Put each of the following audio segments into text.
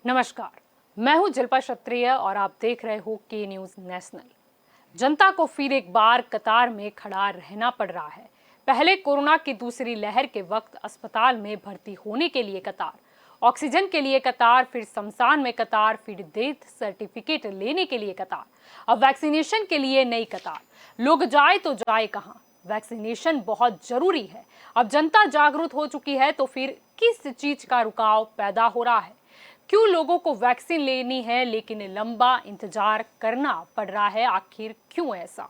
नमस्कार, मैं हूं जल्पा क्षत्रिय और आप देख रहे हो के न्यूज नेशनल। जनता को फिर एक बार कतार में खड़ा रहना पड़ रहा है। पहले कोरोना की दूसरी लहर के वक्त अस्पताल में भर्ती होने के लिए कतार, ऑक्सीजन के लिए कतार, फिर शमशान में कतार, फिर डेथ सर्टिफिकेट लेने के लिए कतार, अब वैक्सीनेशन के लिए नई कतार। लोग जाए तो जाए कहां? वैक्सीनेशन बहुत जरूरी है। अब जनता जागरूक हो चुकी है तो फिर किस चीज का रुकाव पैदा हो रहा है? क्यों लोगों को वैक्सीन लेनी है लेकिन लंबा इंतजार करना पड़ रहा है? आखिर क्यों ऐसा?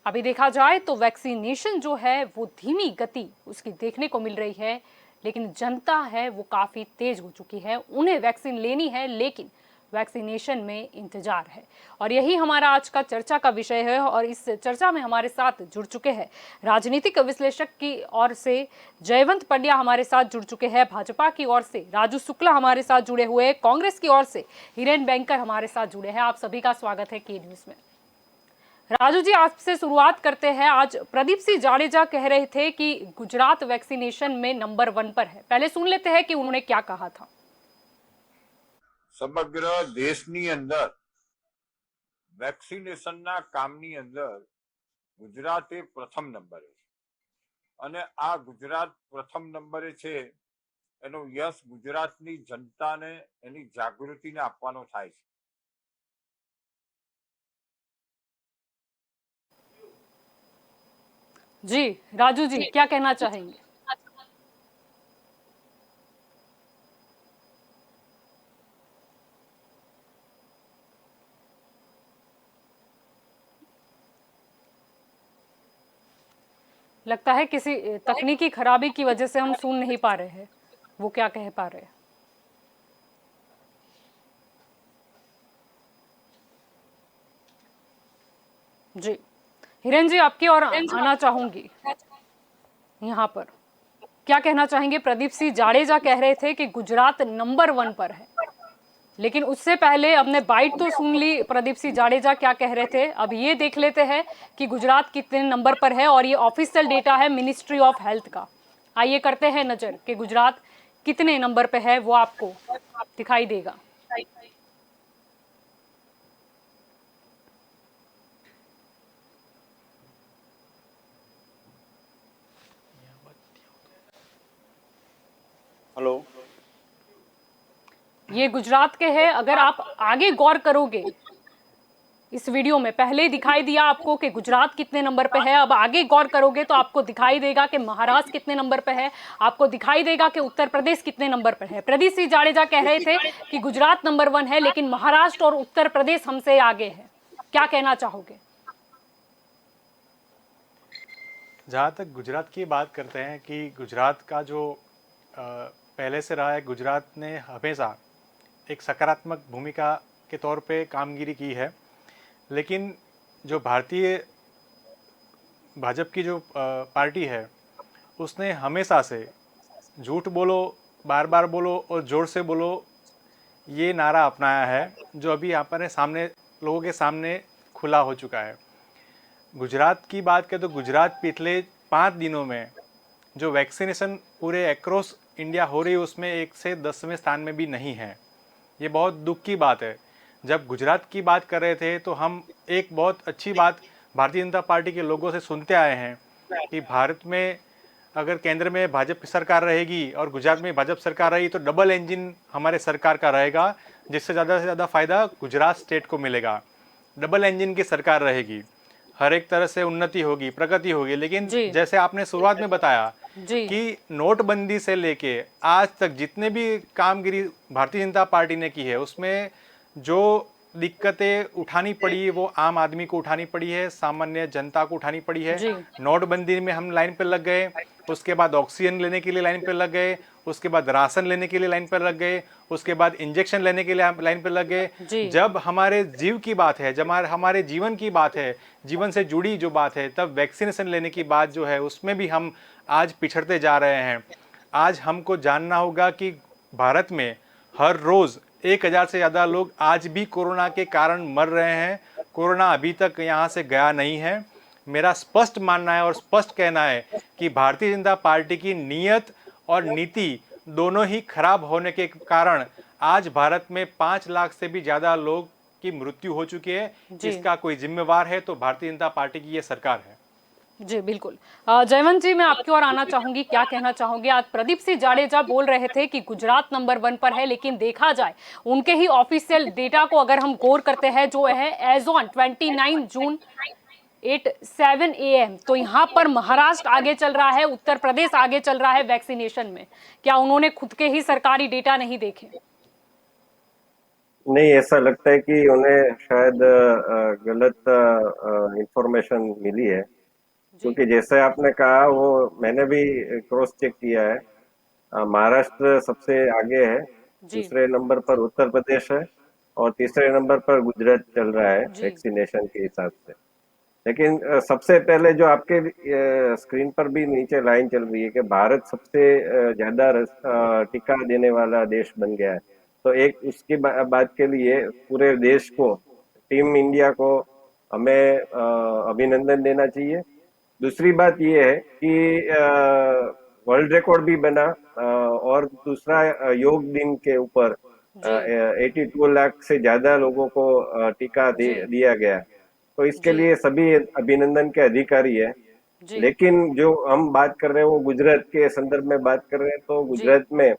अभी देखा जाए तो वैक्सीनेशन जो है वो धीमी गति उसकी देखने को मिल रही है, लेकिन जनता है वो काफी तेज हो चुकी है। उन्हें वैक्सीन लेनी है लेकिन वैक्सीनेशन में इंतजार है। और यही हमारा आज का चर्चा का विषय है। और इस चर्चा में हमारे साथ जुड़ चुके हैं राजनीतिक विश्लेषक की ओर से जयवंत पंड्या, हमारे साथ जुड़ चुके हैं भाजपा की ओर से राजू शुक्ला, हमारे साथ जुड़े हुए कांग्रेस की ओर से हिरेन बैंकर हमारे साथ जुड़े हैं। आप सभी का स्वागत है के न्यूज में। राजू जी, आपसे शुरुआत करते हैं। आज प्रदीप सिंह जाडेजा कह रहे थे कि गुजरात वैक्सीनेशन में नंबर 1 पर है। पहले सुन लेते हैं कि उन्होंने क्या कहा था। સમગ્ર દેશની અંદર વેક્સિનેશનના કામની અંદર ગુજરાત એ પ્રથમ નંબરે છે અને આ ગુજરાત પ્રથમ નંબરે છે એનો યશ ગુજરાતની જનતાને એની જાગૃતિને આપવાનો થાય છે। जी राजू जी, क्या कहना चाहेंगे? लगता है किसी तकनीकी खराबी की वजह से हम सुन नहीं पा रहे हैं वो क्या कह पा रहे हैं। जी हिरेन जी, आपकी ओर आना चाहूंगी। यहाँ पर क्या कहना चाहेंगे? प्रदीप सिंह जाडेजा कह रहे थे कि गुजरात नंबर 1 पर है, लेकिन उससे पहले हमने बाइट तो सुन ली प्रदीप सिंह जाडेजा क्या कह रहे थे। अब ये देख लेते हैं कि गुजरात कितने नंबर पर है, और ये ऑफिशियल डेटा है मिनिस्ट्री ऑफ हेल्थ का। आइए करते हैं नजर कि गुजरात कितने नंबर पे है, वो आपको दिखाई देगा। हेलो, ये गुजरात के हैं। अगर आप आगे गौर करोगे इस वीडियो में, पहले ही दिखाई दिया आपको कि गुजरात कितने नंबर पे है। अब आगे गौर करोगे तो आपको दिखाई देगा कि महाराष्ट्र कितने नंबर पे है, आपको दिखाई देगा कि उत्तर प्रदेश कितने नंबर पर है। प्रदीप सिंह जाडेजा कह रहे थे कि गुजरात नंबर 1 है, लेकिन महाराष्ट्र और उत्तर प्रदेश हमसे आगे है। क्या कहना चाहोगे? जहाँ तक गुजरात की बात करते हैं कि गुजरात का जो पहले से रहा है, गुजरात ने हमेशा एक सकारात्मक भूमिका के तौर पे कामगिरी की है। लेकिन जो भारतीय भाजपा की जो पार्टी है उसने हमेशा से झूठ बोलो, बार बार बोलो और ज़ोर से बोलो, ये नारा अपनाया है, जो अभी यहाँ पर सामने लोगों के सामने खुला हो चुका है। गुजरात की बात करें तो गुजरात पिछले 5 दिनों में जो वैक्सीनेशन पूरे अक्रॉस इंडिया हो रही है उसमें 1 से 10वें स्थान में भी नहीं है। ये बहुत दुख की बात है। जब गुजरात की बात कर रहे थे तो हम एक बहुत अच्छी बात भारतीय जनता पार्टी के लोगों से सुनते आए हैं कि भारत में अगर केंद्र में भाजपा की सरकार रहेगी और गुजरात में भाजपा सरकार रही तो डबल इंजन हमारे सरकार का रहेगा, जिससे ज़्यादा से ज़्यादा फायदा गुजरात स्टेट को मिलेगा। डबल इंजन की सरकार रहेगी, हर एक तरह से उन्नति होगी, प्रगति होगी। लेकिन जैसे आपने शुरुआत में बताया कि नोटबंदी से लेके आज तक जितने भी कामगिरी भारतीय जनता पार्टी ने की है उसमें जो दिक्कतें उठानी पड़ी वो आम आदमी को उठानी पड़ी है, सामान्य जनता को उठानी पड़ी है। नोटबंदी में हम लाइन पर लग गए, उसके बाद ऑक्सीजन लेने के लिए लाइन पर लग गए, उसके बाद राशन लेने के लिए लाइन पर लग गए, उसके बाद इंजेक्शन लेने के लिए लाइन पर लग गए। जब हमारे जीव की बात है, जब हमारे जीवन की बात है, जीवन से जुड़ी जो बात है, तब वैक्सीनेशन लेने की बात जो है उसमें भी हम आज पिछड़ते जा रहे हैं। आज हमको जानना होगा कि भारत में हर रोज 1000 से ज़्यादा लोग आज भी कोरोना के कारण मर रहे हैं। कोरोना अभी तक यहाँ से गया नहीं है। मेरा स्पष्ट मानना है और स्पष्ट कहना है कि भारतीय जनता पार्टी की नीयत और नीति दोनों ही खराब होने के कारण आज भारत में 5 लाख से भी ज्यादा लोग की मृत्यु हो चुकी है। जी। इसका कोई जिम्मेवार है तो भारतीय जनता पार्टी की ये सरकार है। जी बिल्कुल। जयवंत जी, मैं आपकी ओर आना चाहूंगी, क्या कहना चाहोगे? आज प्रदीप सिंह जाडेजा बोल रहे थे कि गुजरात नंबर 1 पर है, लेकिन देखा जाए उनके ही ऑफिशियल डेटा को अगर हम गौर करते हैं, जो है एज ऑन 29 जून 8:07 AM, तो यहाँ पर महाराष्ट्र आगे चल रहा है, उत्तर प्रदेश आगे चल रहा है वैक्सीनेशन में। क्या उन्होंने खुद के ही सरकारी डेटा नहीं देखे? नहीं, ऐसा लगता है कि उन्हें शायद गलत इंफॉर्मेशन मिली है, क्योंकि जैसे आपने कहा वो मैंने भी क्रॉस चेक किया है। महाराष्ट्र सबसे आगे है, दूसरे नंबर पर उत्तर प्रदेश है और तीसरे नंबर पर गुजरात चल रहा है वैक्सीनेशन के हिसाब से। लेकिन सबसे पहले जो आपके स्क्रीन पर भी नीचे लाइन चल रही है कि भारत सबसे ज्यादा टीका देने वाला देश बन गया है, तो एक उसकी बात के लिए पूरे देश को, टीम इंडिया को हमें अभिनंदन देना चाहिए। दूसरी बात ये है कि वर्ल्ड रिकॉर्ड भी बना और दूसरा योग दिन के ऊपर 82 लाख से ज्यादा लोगों को टीका दिया गया, तो इसके लिए सभी अभिनंदन के अधिकारी है। लेकिन जो हम बात कर रहे हैं वो गुजरात के संदर्भ में बात कर रहे हैं, तो गुजरात में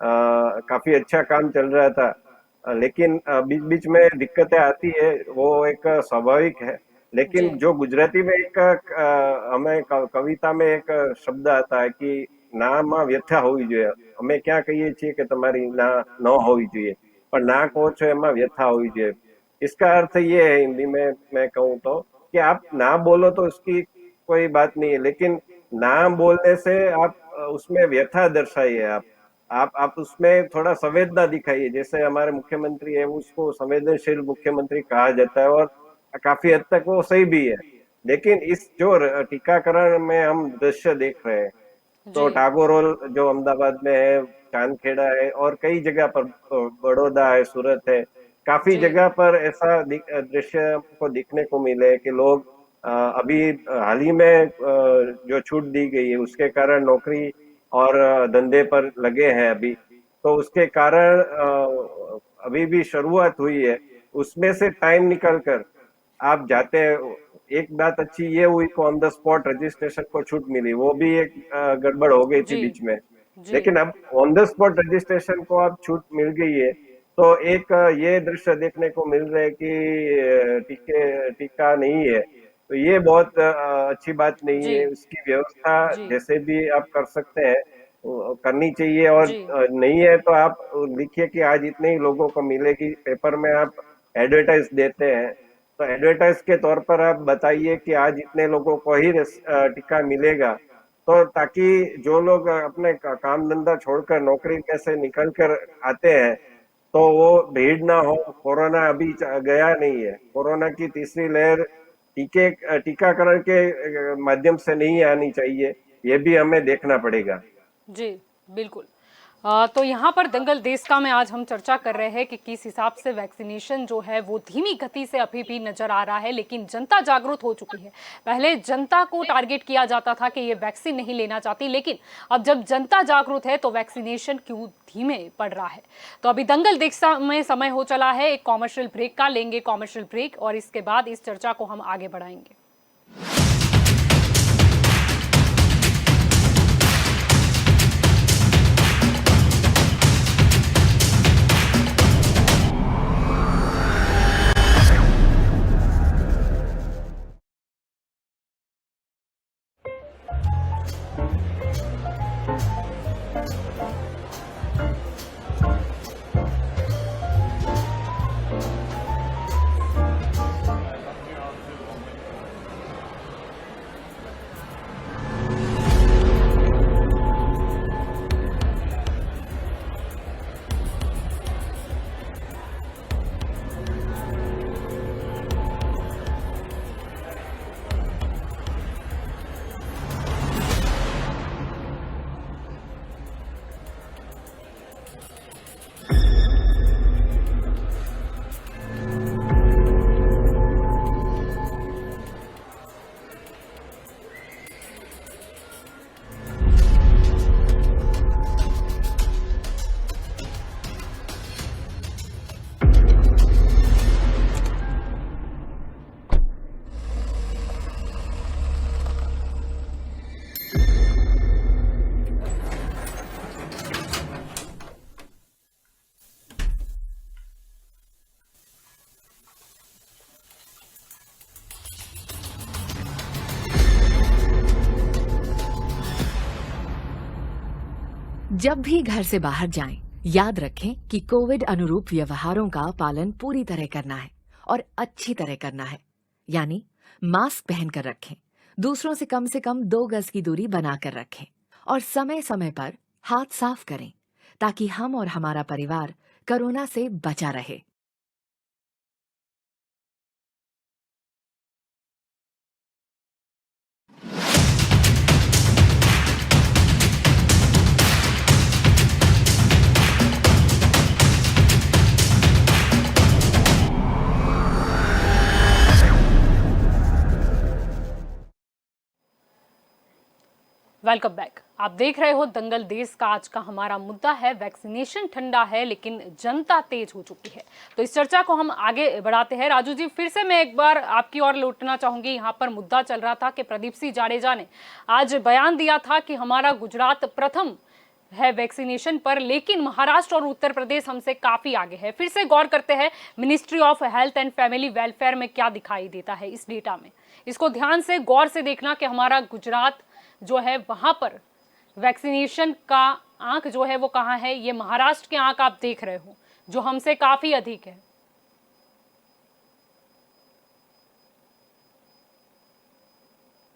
काफी अच्छा काम चल रहा था, लेकिन बीच बीच में दिक्कतें आती है, वो एक स्वाभाविक है। लेकिन जो गुजराती में एक हमें कविता में एक शब्द आता है कि ना में व्यथा होवी જોઈએ, અમે ક્યાં કહીએ છીએ કે તમારી ના ન હોવી જોઈએ, પણ ના કહો છો એમાં વ્યથા હોવી જોઈએ। इसका अर्थ ये है हिंदी में मैं कहूँ तो कि आप ना बोलो तो उसकी कोई बात नहीं है, लेकिन ना बोलने से आप उसमें व्यथा दर्शाइए, आप उसमें थोड़ा संवेदना दिखाइए। जैसे हमारे मुख्यमंत्री है, उसको संवेदनशील मुख्यमंत्री कहा जाता है और काफी हद तक वो सही भी है। लेकिन इस जो टीकाकरण में हम दृश्य देख रहे हैं, तो टागोरोल जो अहमदाबाद में है, चांदखेड़ा है और कई जगह पर, बड़ौदा है, सूरत है, काफी जगह पर ऐसा दृश्य को दिखने को मिले कि लोग अभी हाल ही में जो छूट दी गई है उसके कारण नौकरी और धंधे पर लगे हैं अभी, तो उसके कारण अभी भी शुरुआत हुई है, उसमें से टाइम निकल कर आप जाते हैं। एक बात अच्छी ये हुई कि ऑन द स्पॉट रजिस्ट्रेशन को छूट मिली, वो भी एक गड़बड़ हो गई थी बीच में, लेकिन अब ऑन द स्पॉट रजिस्ट्रेशन को अब छूट मिल गई है, तो एक ये दृश्य देखने को मिल रहा है कि टीका नहीं है, तो ये बहुत अच्छी बात नहीं है। उसकी व्यवस्था जैसे भी आप कर सकते हैं करनी चाहिए, और नहीं है तो आप लिखिए कि आज इतने ही लोगों को मिलेगी। पेपर में आप एडवर्टाइज देते हैं तो एडवर्टाइज के तौर पर आप बताइए कि आज इतने लोगों को ही टीका मिलेगा, तो ताकि जो लोग अपने काम धंधा छोड़कर नौकरी में से निकल कर आते हैं तो वो भीड़ ना हो। कोरोना अभी गया नहीं है, कोरोना की तीसरी लहर टीकाकरण के माध्यम से नहीं आनी चाहिए, ये भी हमें देखना पड़ेगा। जी बिल्कुल। तो यहाँ पर दंगल देश का में आज हम चर्चा कर रहे हैं कि किस हिसाब से वैक्सीनेशन जो है वो धीमी गति से अभी भी नजर आ रहा है, लेकिन जनता जागरूक हो चुकी है। पहले जनता को टारगेट किया जाता था कि ये वैक्सीन नहीं लेना चाहती, लेकिन अब जब जनता जागरूक है तो वैक्सीनेशन क्यों धीमे पड़ रहा है। तो अभी दंगल देश में समय हो चला है एक कॉमर्शियल ब्रेक का, लेंगे कॉमर्शियल ब्रेक और इसके बाद इस चर्चा को हम आगे बढ़ाएंगे। जब भी घर से बाहर जाएं, याद रखें कि कोविड अनुरूप व्यवहारों का पालन पूरी तरह करना है और अच्छी तरह करना है। यानी मास्क पहनकर रखें, दूसरों से कम 2 गज की दूरी बनाकर रखें और समय समय पर हाथ साफ करें ताकि हम और हमारा परिवार कोरोना से बचा रहे। Welcome back. आप देख रहे हो दंगल देश का। आज का हमारा मुद्दा है वैक्सीनेशन ठंडा है लेकिन जनता तेज हो चुकी है। तो इस चर्चा को हम आगे बढ़ाते हैं। राजू जी, फिर से मैं एक बार आपकी ओर लौटना चाहूंगी। यहाँ पर मुद्दा चल रहा था कि प्रदीप सिंह जाडेजा ने आज बयान दिया था कि हमारा गुजरात प्रथम है वैक्सीनेशन पर, लेकिन महाराष्ट्र और उत्तर प्रदेश हमसे काफी आगे है। फिर से गौर करते हैं ministry of health and family welfare में क्या दिखाई देता है इस डेटा में। इसको ध्यान से गौर से देखना कि हमारा गुजरात जो है वहां पर वैक्सीनेशन का आंक जो है वो कहां है। ये महाराष्ट्र के आंक आप देख रहे हो जो हमसे काफी अधिक है।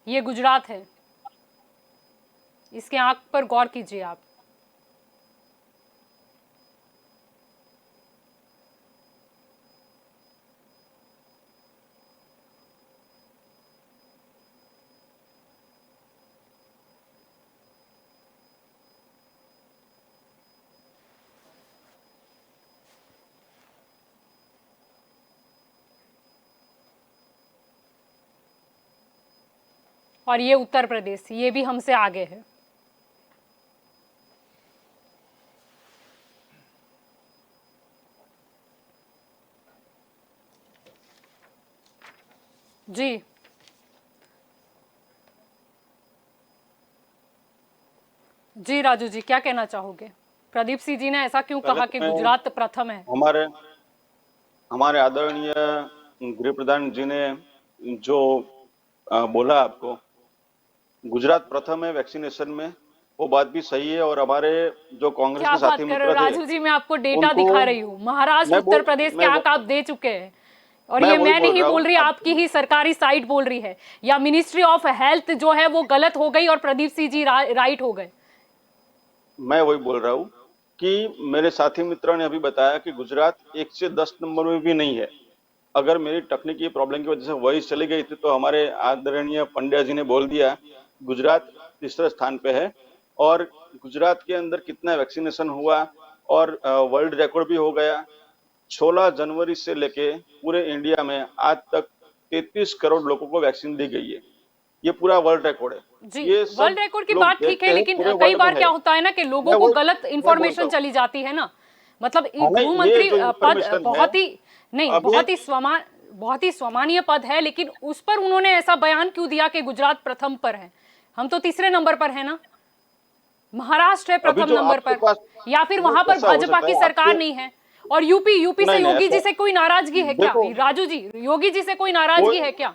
ये गुजरात है, इसके आंक पर गौर कीजिए आप। और ये उत्तर प्रदेश, ये भी हमसे आगे है। जी जी राजू जी, क्या कहना चाहोगे? प्रदीप सिंह जी ने ऐसा क्यों कहा कि गुजरात प्रथम है? हमारे आदरणीय गृह प्रधान जी ने जो बोला आपको गुजरात प्रथम है वैक्सीनेशन में, वो बात भी सही है। और हमारे जो कांग्रेस के साथी मित्र थे, राजू जी, मैं आपको डेटा दिखा रही हूँ। महाराष्ट्र उत्तर प्रदेश के आंक आप दे चुके हैं और ये मैं नहीं बोल रही, आपकी ही सरकारी साइट बोल रही है। या मिनिस्ट्री ऑफ हेल्थ जो है वो गलत हो गई और प्रदीप सिंह जी राइट हो गए। मैं वही बोल रहा हूँ कि मेरे साथी मित्रों ने अभी बताया कि गुजरात 1 से 10 नंबर में भी नहीं है। अगर मेरी तकनीकी प्रॉब्लम की वजह से वही चली गई थी तो हमारे आदरणीय पंड्या जी ने बोल दिया गुजरात तीसरे स्थान पे है। और गुजरात के अंदर कितना वैक्सीनेशन हुआ और वर्ल्ड रिकॉर्ड भी हो गया। 16 जनवरी से लेके पूरे इंडिया में आज तक 33 करोड़ लोगों को वैक्सीन दी गई है। ये पूरा वर्ल्ड रिकॉर्ड है जी। ये वर्ल्ड रिकॉर्ड की बात ठीक है, लेकिन कई बार क्या होता है ना कि लोगों को गलत इंफॉर्मेशन चली जाती है ना। मतलब गृह मंत्री पद बहुत ही सम्मानीय पद है, लेकिन उस पर उन्होंने ऐसा बयान क्यों दिया कि गुजरात प्रथम पर है? हम तो तीसरे नंबर पर है ना, महाराष्ट्र है प्रथम नंबर पर। या फिर वहां पर भाजपा की सरकार नहीं है। और यूपी से योगी जी से कोई नाराजगी है क्या? राजू जी, योगी जी से कोई नाराजगी है क्या?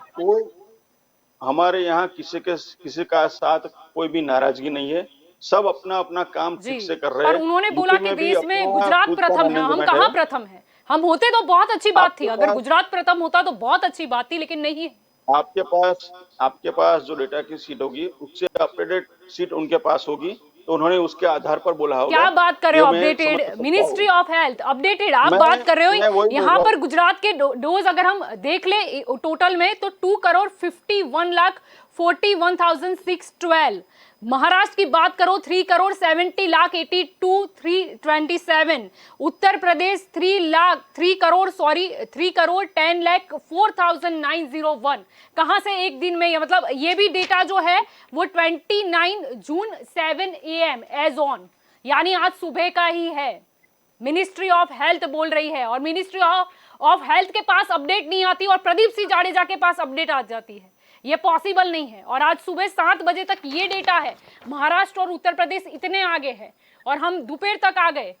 हमारे यहाँ किसी का साथ कोई भी नाराजगी नहीं है। सब अपना अपना काम ठीक से कर रहे हैं। पर उन्होंने बोला कि देश में गुजरात प्रथम है। हम कहाँ प्रथम है? हम होते तो बहुत अच्छी बात थी। अगर गुजरात प्रथम होता तो बहुत अच्छी बात थी, लेकिन नहीं है। आपके पास जो डेटा की सीट होगी उससे अपडेटेड सीट उनके पास होगी, तो उन्होंने उसके आधार पर बोला होगा। क्या बात कर रहे हो? Updated ministry of health updated आप बात कर रहे हो। यहाँ पर गुजरात के डोज अगर हम देख ले टोटल में तो 2,51,41,612। महाराष्ट्र की बात करो 3,70,82,327। उत्तर प्रदेश 3,10,04,901। कहां से एक दिन में? मतलब ये भी डेटा जो है वो 29 जून 7 AM एज ऑन, यानी आज सुबह का ही है। मिनिस्ट्री ऑफ हेल्थ बोल रही है और मिनिस्ट्री ऑफ हेल्थ के पास अपडेट नहीं आती और प्रदीप सिंह जाडेजा के पास अपडेट आ जाती है। ये पॉसिबल नहीं है। और आज सुबह 7 बजे तक ये डेटा है। महाराष्ट्र और उत्तर प्रदेश इतने आगे है और हम दोपहर तक आ गए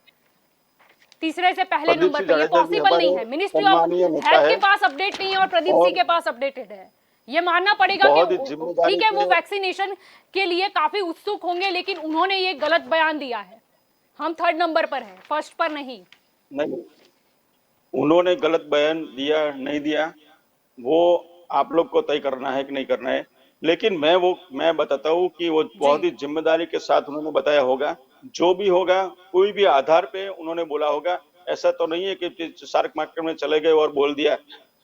तीसरे से पहले नंबर पे। ये पॉसिबल नहीं है। मिनिस्ट्री ऑफ हेल्थ के पास अपडेट नहीं है और प्रदीप सिंह के पास अपडेटेड है। ये मानना पड़ेगा कि ठीक है वो वैक्सीनेशन के लिए काफी उत्सुक होंगे, लेकिन उन्होंने ये गलत बयान दिया है। हम 3rd नंबर पर हैं, 1st पर नहीं। नहीं, उन्होंने गलत बयान दिया नहीं दिया वो आप लोग को तय करना है कि नहीं करना है, लेकिन मैं बताता हूँ कि वो बहुत ही जिम्मेदारी के साथ उन्होंने बताया होगा। जो भी होगा कोई भी आधार पे उन्होंने बोला होगा, ऐसा तो नहीं है कि शार्क मार्केट में चले गए और बोल दिया।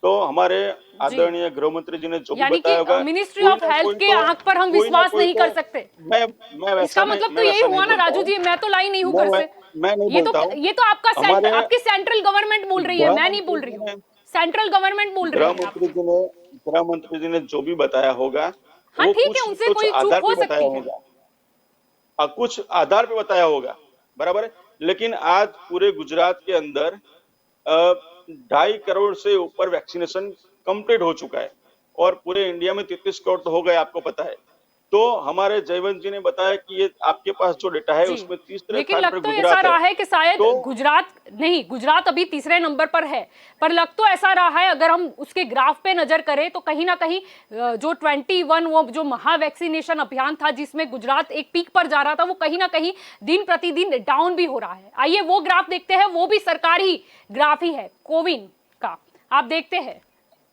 तो हमारे जी, आदरणीय गृह मंत्री जी ने जो भी यानी कि बताया होगा, मिनिस्ट्री कोई ऑफ ना हेल्थ कोई के तो आंख पर हम कोई ना विश्वास कोई नहीं तो कर सकते। मैं इसका वैसा नहीं मतलब तो मैं यही वैसा नहीं हुआ ना बोलता राजू हूँ। जी, मैं तो लाई नहीं हूँ घर से। मैं नहीं बोलता हूँ। ये तो हमारे आपकी सेंट्रल गवर्नमेंट बोल रही है, गृह मैं नहीं बोल मंत्री रही जी हूँ। ने सेंट्रल गवर्नमेंट बोल रही है आपकी। गृह मंत्री जी ने जो भी बताया होगा हाँ वो ठीक है, कुछ उनसे कुछ कोई चूक आधार हो पे बताया सकती है। होगा, कुछ आधार पे बताया होगा, बराबर है। लेकिन आज पूरे गुजरात के अंदर 2.5 करोड़ से ऊपर वैक्सीनेशन कंप्लीट हो चुका है और पूरे इंडिया में 33 करोड़ तो हो गए, आपको पता है। तो हमारे जयवंत जी ने बताया कि ये आपके पास जो डेटा है जी, उसमें तीसरे लेकिन स्थान लग पर तो ऐसा गुजरात है। रहा है कि शायद तो गुजरात अभी 3रे नंबर पर है, पर लग तो ऐसा रहा है, अगर हम उसके ग्राफ पे नजर करें तो कहीं ना कहीं जो 21 वो जो महा वैक्सीनेशन अभियान था जिसमें गुजरात एक पीक पर जा रहा था, वो कहीं ना कहीं दिन प्रतिदिन डाउन भी हो रहा है। आइए वो ग्राफ देखते हैं, वो भी सरकारी ग्राफ ही है कोविन का, आप देखते हैं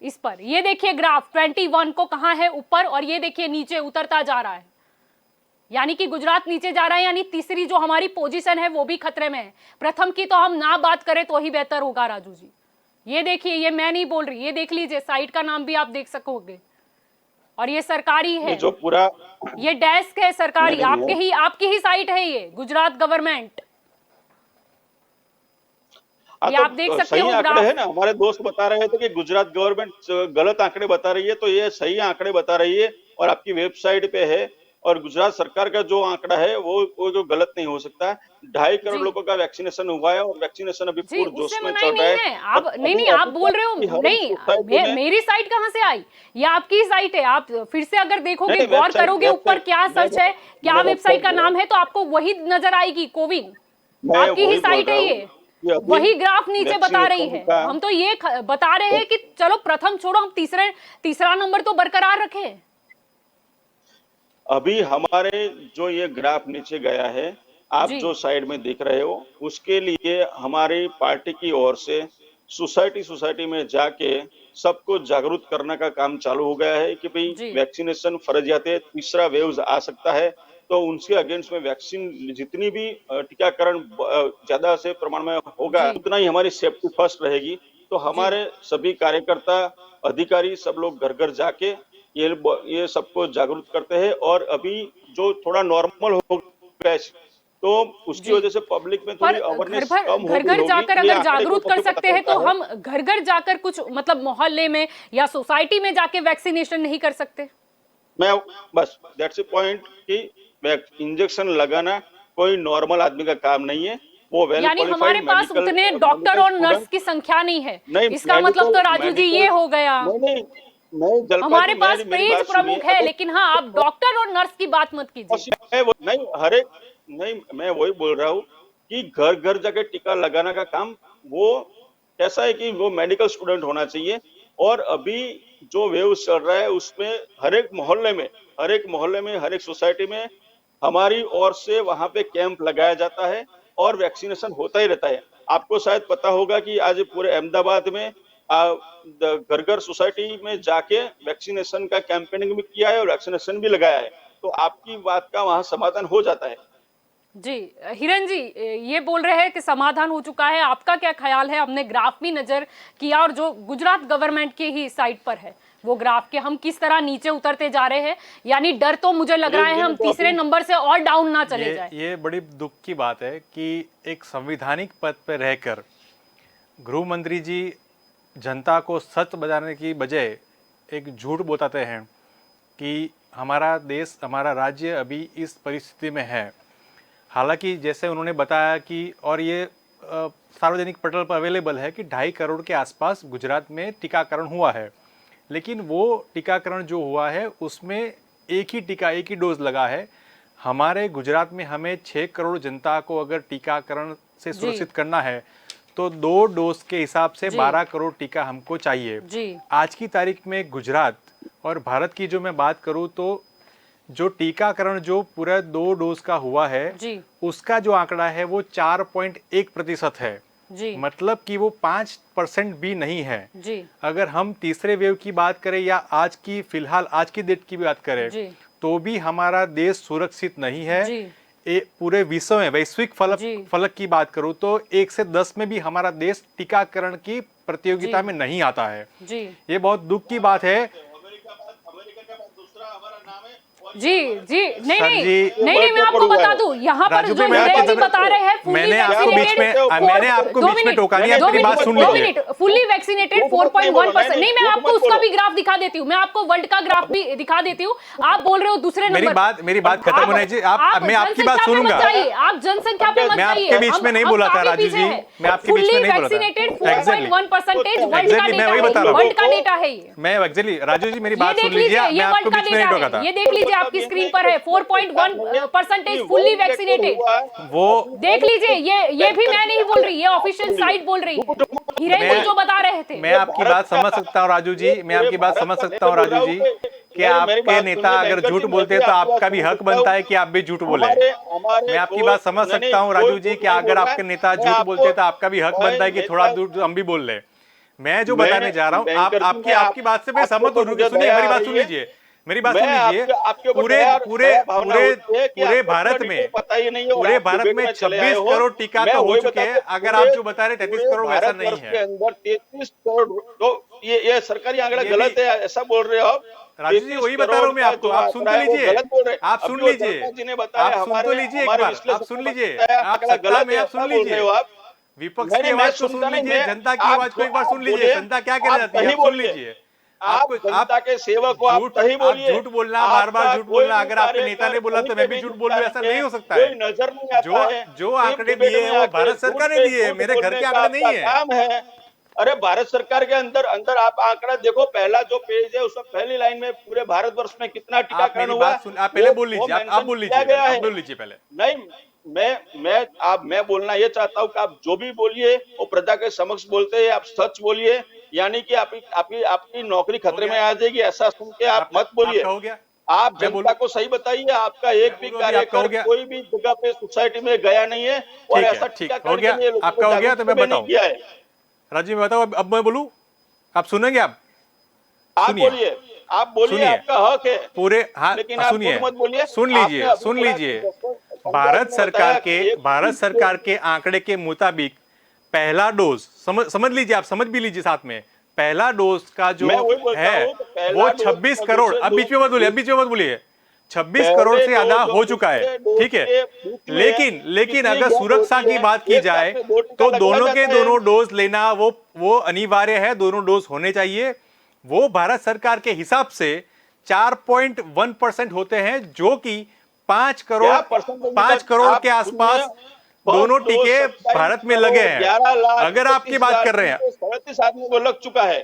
इस पर। ये देखिए ग्राफ 21 को कहां है ऊपर, और ये देखिए नीचे उतरता जा रहा है, यानी कि गुजरात नीचे जा रहा है, यानी तीसरी जो हमारी पोजीशन है वो भी खतरे में है। प्रथम की तो हम ना बात करें तो ही बेहतर होगा राजू जी। ये देखिए, ये मैं नहीं बोल रही, ये देख लीजिए, साइट का नाम भी आप देख सकोगे, और ये सरकारी ये है, जो पूरा ये डेस्क है सरकारी, नहीं, आपकी ही साइट है ये, गुजरात गवर्नमेंट। ये तो आप देख सकते सही हो आंकड़े ग्राफ। है ना। हमारे दोस्त बता रहे थे कि गुजरात गवर्नमेंट गलत आंकड़े बता रही है, तो ये सही आंकड़े बता रही है और आपकी वेबसाइट पे है। और गुजरात सरकार का जो आंकड़ा है वो जो गलत नहीं हो सकता। 2.5 करोड़ जी लोगों का वैक्सीनेशन हुआ है और वैक्सीनेशन अभी जी, पूरे जोश उससे में मनाही चल रहा नहीं है। है और आप, नहीं अभी नहीं, आप अभी बोल तक रहे हो, की हर एक नहीं सोसाइटी में मेरी साइट कहां से आई, ये आपकी साइट है, आप फिर से अगर देखोगे, नहीं, गौर करोगे ऊपर क्या सर्च है, क्या मैंने वेबसाइट वेबसाइट का दिया, नाम है, तो आपको वही नजर आएगी कोविन, मैं आपकी ही वही बोल साइट है रहा हूँ ये, कि अभी वही ग्राफ नीचे बता रही वैक्सीनेशन है। का हम तो ये बता रहे हैं कि चलो प्रथम छोड़ो, हम तीसरा नंबर तो बरकरार रखें। अभी हमारे जो ये ग्राफ नीचे गया है, आप जी जो साइड में देख रहे हो, उसके लिए हमारी पार्टी की ओर से सोसाइटी सोसाइटी में जाके सबको जागरूक करने का काम चालू हो गया है कि भाई जी वैक्सीनेशन फर्जियात है, तीसरा वेव आ सकता है, तो उनके अगेंस्ट में वैक्सीन जितनी भी टीकाकरण ज्यादा से प्रमाण में होगा, जी उतना ही हमारी सेफ्टी फर्स्ट रहेगी। तो जी हमारे सभी कार्यकर्ता, अधिकारी, सब लोग घर घर जाके ये सबको जागरूक करते हैं। और अभी जो थोड़ा नॉर्मल हो गया है, तो उसकी जी, वजह से पब्लिक में पर थोड़ी अवेयरनेस कम हो घर गई घर होगी, जाकर ये अगर आंकड़े को जागरूक तो कर भी पता सकते हैं, चलता तो है। हम घर घर जाकर कुछ मतलब मोहल्ले में या सोसाइटी में जाके वैक्सीनेशन नहीं कर सकते? मैं बस दैट्स ए पॉइंट कि इंजेक्शन लगाना कोई नॉर्मल आदमी का काम नहीं है। वो वेल यानी हमारे क्वालिफाइड पास मेडिकल उतने डॉक्टर मेडिकल और नर्स स्टूडेंट, की संख्या नहीं है, नहीं इसका मतलब तो राजू जी ये मेडिकल हो गया। नहीं नहीं जलपा हमारे जी, पास मेरी पेज बात सुनिए। प्रमुख है, अगर लेकिन हाँ, आप डॉक्टर और नर्स की बात मत कीजिए। नहीं हर एक नहीं, मैं वही बोल रहा हूँ कि घर घर जाके टीका लगाने का काम वो कैसा है कि वो मेडिकल स्टूडेंट होना चाहिए। और अभी जो वेव चल रहा है उसमें हर एक मोहल्ले में हर एक सोसाइटी में हमारी ओर से वहां पे कैंप लगाया जाता है और वैक्सीनेशन होता ही रहता है। आपको शायद पता होगा कि आज पूरे अहमदाबाद में घर घर सोसाइटी में जाके वैक्सीनेशन का कैंपेनिंग भी किया है और वैक्सीनेशन भी लगाया है। तो आपकी बात का वहां समाधान हो जाता है। जी हिरन जी, ये बोल रहे हैं कि समाधान हो चुका है, आपका क्या ख्याल है? हमने ग्राफ भी नजर किया, और जो गुजरात गवर्नमेंट की ही साइट पर है वो ग्राफ के हम किस तरह नीचे उतरते जा रहे हैं, यानी डर तो मुझे लग रहा है हम तीसरे नंबर से और डाउन ना चले जाए। ये बड़ी दुख की बात है कि एक संवैधानिक पद पर रहकर गृह मंत्री जी जनता को सच बताने की बजाय एक झूठ बताते हैं कि हमारा देश, हमारा राज्य अभी इस परिस्थिति में है। हालांकि जैसे उन्होंने बताया कि, और ये सार्वजनिक पटल पर अवेलेबल है कि 2.5 करोड़ के आसपास गुजरात में टीकाकरण हुआ है, लेकिन वो टीकाकरण जो हुआ है उसमें एक ही डोज लगा है। हमारे गुजरात में हमें 6 करोड़ जनता को अगर टीकाकरण से सुरक्षित करना है तो 2 डोज के हिसाब से 12 करोड़ टीका हमको चाहिए। जी आज की तारीख में गुजरात और भारत की जो मैं बात करूं तो जो टीकाकरण जो पूरा 2 डोज का हुआ है जी उसका जो आंकड़ा है वो 4.1% है। जी मतलब कि वो 5% भी नहीं है। जी अगर हम तीसरे वेव की बात करें या आज की फिलहाल आज की डेट की बात करें जी तो भी हमारा देश सुरक्षित नहीं है। जी पूरे विश्व में वैश्विक जी फलक की बात करूं तो 1 से 10 में भी हमारा देश टीकाकरण की प्रतियोगिता जी में नहीं आता है। जी ये बहुत दुख की बात है। अमेरिका के बाद दूसरा हमारा नाम है। जी जी नहीं सर नहीं जी, नहीं नहीं मैं आपको बता दूं यहाँ पर राजू जो भाई, मैं हिरेन जी आपको बता रहे हैं मैंने आपको बीच में टोका नहीं, आप मेरी बात सुन लीजिए। Fully vaccinated 4.1%। नहीं मैं आपको उसका भी ग्राफ दिखा देती हूँ, मैं आपको वर्ल्ड का ग्राफ भी दिखा देती हूँ। आप बोल रहे हो दूसरे नंबर। मेरी बात खत्म होने दीजिए। आप मैं आपकी बात सुनूंगा। आप जनसंख्या पे मत मैं जाइए। आपके बीच में नहीं बोला था राजू जी, मैं आपके बीच में नहीं बोला था। वैक्सीनेटेड 4.1% वर्ल्ड का Exactly, मैं डेटा वही बता है, रहा हूँ। वर्ल्ड का डेटा है ये। मैं एक्चुअली राजू जी मेरी ये बात देख सुन लीजिए, लीजिए, मैं ये आपको वर्ल्ड का बीच में नहीं डेटा टोका है, था। ये देख लीजिए आपकी स्क्रीन पर है 4.1% फुल्ली वैक्सीनेटेड। वो देख लीजिए, ये भी मैं नहीं बोल रही, ये ऑफिशियल साइट बोल रही है। हिरेन जी जो बता रहे थे। मैं आपकी बात समझ सकता हूँ राजू जी, मैं आपकी बात समझ सकता हूँ राजू जी कि आपके नेता अगर झूठ बोलते हैं तो आपका भी हक बनता है कि आप भी झूठ बोले। मैं आपकी बात समझ सकता हूँ राजू जी कि अगर आपके नेता झूठ बोलते हैं तो आपका भी हक बनता है कि थोड़ा दूर हम भी बोल ले। मैं जो बताने जा रहा हूँ आपकी बात से मैं सहमत हूँ। सुनिए मेरी बात सुन लीजिए, मेरी बात सुन लीजिए। पूरे भारत में 26 करोड़ टीका तो हो चुके हैं। अगर आप जो बता रहे 33 करोड़ वैसा नहीं भारतवर्ष के है अंदर 33 करोड़, तो ये सरकारी आंकड़ा गलत है, ऐसा बोल रहे हो आप। राजू जी, वही बता रहा हूँ मैं आपको। आप सुन तो लीजिए, आप सुन लीजिए, आप सुन तो लीजिए एक बार, आप सुन लीजिए। आप सत्ता में आप सुन लीजिए, विपक्ष की आवाज को सुन लीजिए, जनता की आवाज को एक बार सुन लीजिए। जनता क्या कहना चाहती है आप सुन लीजिए। आप जनता के सेवक हो, आप सही बोलिए। झूठ बोलना, बार बार झूठ बोलना, अगर आपके नेता ने बोला तो मैं भी झूठ बोल लूं, ऐसा नहीं हो सकता है। नजर नहीं आता है। जो आंकड़े दिए हैं वो भारत सरकार ने दिए हैं, मेरे घर के आंकड़े नहीं है। काम है। अरे भारत सरकार के अंदर आप आंकड़ा देखो, पहला जो पेज है उसमें पहली लाइन में पूरे भारतवर्ष में कितना आप टीकाकरण मेरी हुआ, बात सुन, आप पहले बोल लीजिए, आप बोल लीजिए, आप बोल लीजिए पहले। नहीं, मैं बोलना ये चाहता हूँ कि आप जो भी बोलिए वो प्रजा के समक्ष बोलते हैं, आप सच बोलिए, यानी कि आपकी नौकरी खतरे में आ जाएगी ऐसा सुन के आप मत बोलिए। हो गया, आप जनता को सही बताइए, आपका एक भी कार्यकर्ता कोई भी जगह पे सोसाइटी में गया नहीं है और ऐसा ठीक हो गया, आपका हो गया तो मैं बताऊं। राजीव मैं बताऊं, अब मैं बोलूं, आप सुनेंगे? आप बोलिए, आपका हक है पूरे। हाँ सुनिए, सुन लीजिए। भारत सरकार के आंकड़े के मुताबिक पहला डोज समझ लीजिए, आप समझ भी लीजिए साथ में, पहला डोज का जो है वो 26 करोड़, अब बीच में मत बोलिए, 26 करोड़ से ज्यादा हो चुका है, ठीक है। लेकिन अगर सुरक्षा की बात की जाए तो दोनों के दोनों डोज लेना वो अनिवार्य है, दोनों डोज होने चाहिए। वो भारत सरकार के हिसाब से 4.1% होते हैं, जो कि 5 करोड़ के आसपास दोनों टीके भारत में लगे हैं। अगर आपकी बात कर रहे हैं 37 आदमी को लग चुका है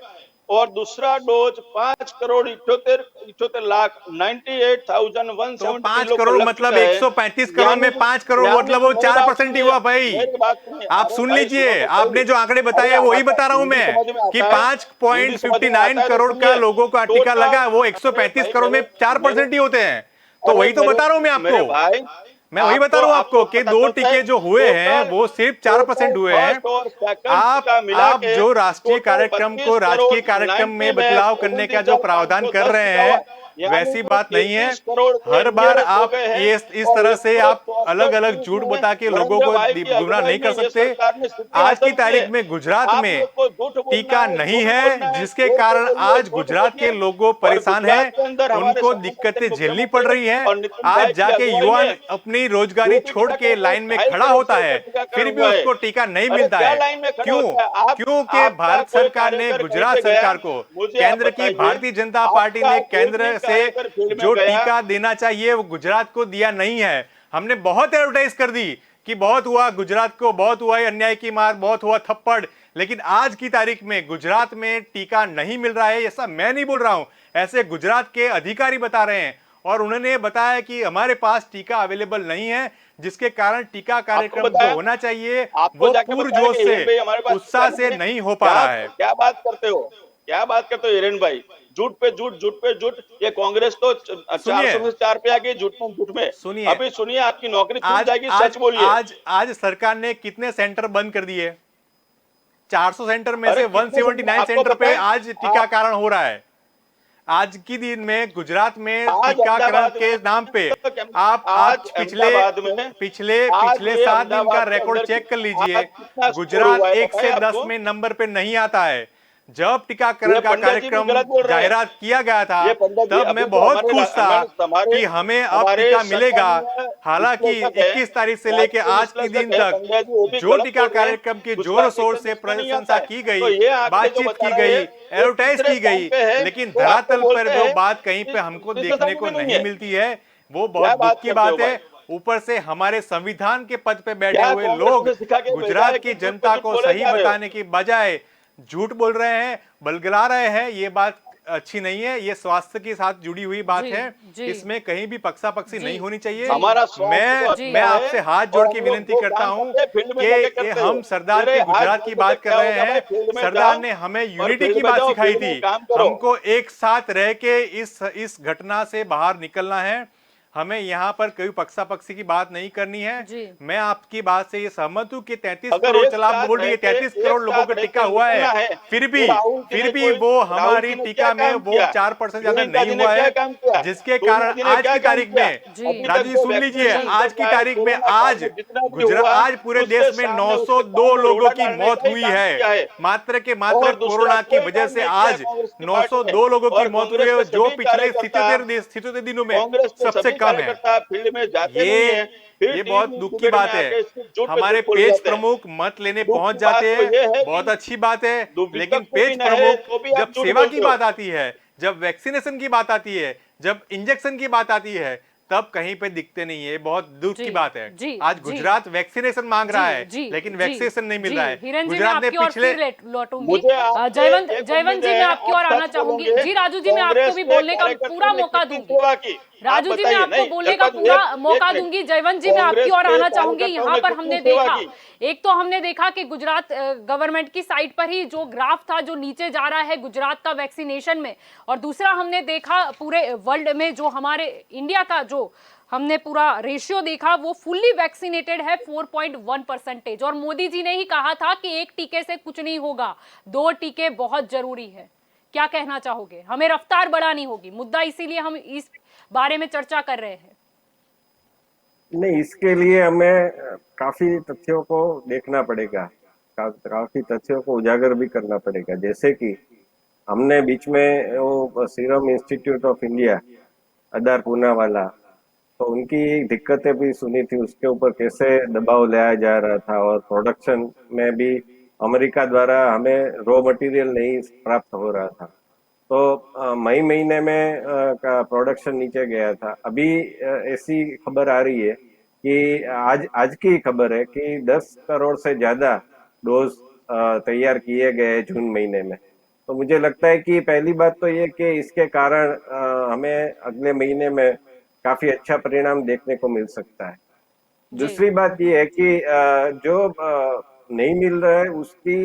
और दूसरा डोज 5,78,98,170 तो 5 करोड़ मतलब 135 करोड़ में 5 करोड़ मतलब वो 4% ही हुआ भाई। आप सुन लीजिए, आपने जो आंकड़े बताए वही बता रहा हूं मैं कि 5.59 करोड़ का लोगों का टीका लगा, वो 135 करोड़ में 4% ही होते हैं। तो वही तो बता रहा हूं मैं आपको, मैं वही बता रहा हूं आपको कि 2 टीके जो हुए हैं वो सिर्फ 4% हुए हैं। आप जो राष्ट्रीय कार्यक्रम में बदलाव करने का जो प्रावधान कर रहे हैं वैसी बात नहीं है। हर बार आप इस तरह से आप अलग अलग झूठ बता के लोगों को गुमराह नहीं कर सकते। आज की तारीख में गुजरात में टीका नहीं है, जिसके कारण आज गुजरात के लोग परेशान हैं, उनको दिक्कतें झेलनी पड़ रही हैं। आज जाके युवा अपनी रोजगारी छोड़ के लाइन में खड़ा होता है, फिर भी उसको टीका नहीं मिलता है। क्योंकि भारत सरकार ने गुजरात सरकार को, केंद्र की भारतीय जनता पार्टी ने केंद्र से जो टीका देना चाहिए वो गुजरात को दिया नहीं है। हमने बहुत एडवर्टाइज कर दी कि बहुत हुआ गुजरात को, बहुत हुआ अन्याय की मार, बहुत हुआ थप्पड़, लेकिन आज की तारीख में गुजरात में टीका नहीं मिल रहा है। ऐसा मैं नहीं बोल रहा हूं, ऐसे गुजरात के अधिकारी बता रहे हैं और उन्होंने बताया कि हमारे पास टीका अवेलेबल नहीं है, जिसके कारण टीका कार्यक्रम जो होना चाहिए वो पूर्वजोश से, उत्साह से नहीं हो पा रहा है। क्या बात करते हो? क्या बात करते हो हिरेन भाई? झूठ पे झूठ, झूठ पे झूठ। ये कांग्रेस तो 400 में से 4 पे आ गई झूठ में झूठ में। सुनिए, अभी सुनिए, आपकी नौकरी छूट आज जाएगी, आज सच बोलिए। आज आज सरकार ने कितने सेंटर बंद कर दिए? 400 सेंटर में अरे से कितने 179 आपको सेंटर पता पे है? आज टीकाकरण हो रहा है। आज की दिन में गुजरात में आज टीकाकरण अहमदाबाद के में, नाम पे आप आज पिछले अहमदाबाद में, पिछले आज पिछले ये 7 दिन का अहमदाबाद के रिकॉर्ड अंदर चेक कर आज लीजिए। कितना स्कोर गुजरात हुआ है 1 पता से है 10 आपको? में नंबर पे नहीं आता है। जब टीकाकरण ये का पंडित जी भी कार्यक्रम गलत बोल रहे हैं। जाहिरात किया गया था, ये पंडित जी तब अभी मैं तो बहुत हमारे खुश था हमारे कि हमें अब हमारे टीका मिलेगा। सरकारी हालांकि विश्लेषक है, 21 तारीख से लेके राजकीय आज के विश्लेषक दिन है तक पंडित जी, वो भी जो गलत टीका बोल रहे हैं। कार्यक्रम की जोर गुजरात शोर एक से उसमें नहीं प्रशंसा आता है। की गई, तो ये आंकड़े जो बातचीत बता की रहे गई, हैं, ये एडवर्टाइज तीसरे की गई, स्थान पे है, लेकिन वो आपको धरातल पर बोलते जो हैं बात कहीं पे कि हमको तीसरे देखने स्थान को पे नहीं नहीं है। मिलती है, वो क्या बहुत बात दुख की करते हो बात है। भाई? ऊपर से हमारे संविधान के पद पे बैठे क्या हुए कांग्रेस लोग ने सिखा के भेजा है गुजरात कि की झूठ पे जनता झूठ को बोले सही जा रहे हो? बताने की बजाय झूठ बोल रहे हैं, बलगला रहे हैं। ये बात अच्छी नहीं है। ये स्वास्थ्य के साथ जुड़ी हुई बात जी, है। जी। इसमें कहीं भी पक्षापक्षी जी, नहीं होनी चाहिए। हमारा स्वास्थ्य तो मैं अच्छा आपसे है हाथ और जोड़ हम के लोग विनती जो करता काम हूं करते हैं फील्ड में कि जाके करते हम हो। सरदार मेरे के हाथ गुजरात जोड़ की के बात कर क्या रहे होगा भाई? हैं। फील्ड में सरदार जाओ ने हमें और यूनिटी फील्ड की में बात जाओ, सिखाई फील्ड में थी। काम करो। हमको एक साथ रह के इस घटना से बाहर निकलना है। हमें यहाँ पर कोई पक्षापक्षी की बात नहीं करनी है। जी। मैं आपकी बात से ये सहमत हूँ कि 33 अगर करोड़, एक चला आप साथ बोल रह रही है के 33 करोड़ लोगों को टीका हुआ निकलना है, है, फिर तो राहुल जी भी ने वो राहुल हमारी जी ने टीका क्या में काम वो किया? 4% ज्यादा सुनीता नहीं जी ने हुआ क्या है, काम किया? जिसके सोनिया कारण जी ने आज क्या की काम तारीख किया? में जी। अभी तक राजू जी जो सुन लीजिए, वैक्सीनेशन आज चल की रहा है, तारीख में कोरोना काल आज में जितना भी गुजरात, हुआ, आज पूरे उसके देश में सामने 902 उसके कान में लोगों रोड़ा की डालने मौत का ही हुई काम किया है। मात्र के मात्र और दूसरा कोरोना की कोई वजह काम से नहीं किया आज कांग्रेस की पार्टी ने। 902 लोगों की और मौत हुई कांग्रेस है, के जो सभी पिछले कार्यकर्ता 77 दिनों में कांग्रेस के सबसे सभी कम है। कार्यकर्ता फील्ड में जाते नहीं ये है, फिर ये टीवी बहुत दुख की डिबेट में बात है। आके इसको झूठ पे हमारे झूठ बोल पेज जाते हैं। प्रमुख मत लेने दुख पहुंच की बात जाते तो ये है हैं, कि बहुत अच्छी बात है, लेकिन विपक्ष में भी पेज न है, प्रमुख तो भी जब आप झूठ सेवा की बोलते हो। बात आती है, जब वैक्सीनेशन की बात आती है, जब इंजेक्शन की बात आती है, तब कहीं पे दिखते नहीं है। बहुत दुख जी, की बात है। जी, आज जी। गुजरात वैक्सीनेशन मांग रहा है, जी, लेकिन जी, वैक्सीनेशन नहीं मिल जी। रहा है। हिरेन जी, मैं गुजरात ने आपकी ओर पिछले फिर लौटूंगी। मुझे आपसे जयवंत एक जयवंत उम्मीद जी, है, मैं आपकी आप ओर आना सच चाहूंगी। बोलोगे। जी राजू जी, मैं आपको कांग्रेस भी के बोलने का कार्यकर्ताओं पूरा ने मौका कितनी दूंगी। सेवा की? आप राजू जी, मैं बताइए। आपको नहीं, बोलने का जलपत, पूरा एक मौका मिनट। दूंगी। जयवंत जी, मैं आपकी कांग्रेस ओर के आना चाहूंगी। कार्यकर्ताओं यहाँ ने पर कितनी हमने सेवा देखा, की? एक तो हमने देखा कि गुजरात गवर्नमेंट की साइट पर ही जो ग्राफ था, जो नीचे जा रहा है गुजरात का वैक्सीनेशन में, और दूसरा हमने देखा पूरे वर्ल्ड में जो हमारे इंडिया का जो हमने पूरा रेशियो देखा, वो फुल्ली वैक्सीनेटेड है 4.1%। और मोदी जी ने ही कहा था कि एक टीके से कुछ नहीं होगा, 2 टीके बहुत जरूरी है। क्या कहना चाहोगे? हमें रफ्तार बढ़ानी होगी, मुद्दा इसीलिए हम इस बारे में चर्चा कर रहे हैं। नहीं, इसके लिए हमें काफी तथ्यों को देखना पड़ेगा, काफी तथ्यों को उजागर भी करना पड़ेगा। जैसे कि हमने बीच में वो सीरम इंस्टीट्यूट ऑफ इंडिया, अदार पूना वाला, तो उनकी दिक्कतें भी सुनी थी, उसके ऊपर कैसे दबाव लाया जा रहा था, और प्रोडक्शन में भी अमेरिका द्वारा हमें रॉ मटेरियल नहीं प्राप्त हो रहा था। तो मई महीने में का प्रोडक्शन नीचे गया था। अभी ऐसी खबर आ रही है कि आज की खबर है कि 10 करोड़ से ज्यादा डोज तैयार किए गए जून महीने में। तो मुझे लगता है कि पहली बात तो ये कि इसके कारण हमें अगले महीने में काफी अच्छा परिणाम देखने को मिल सकता है। दूसरी बात ये है कि जो नहीं मिल रहा है उसकी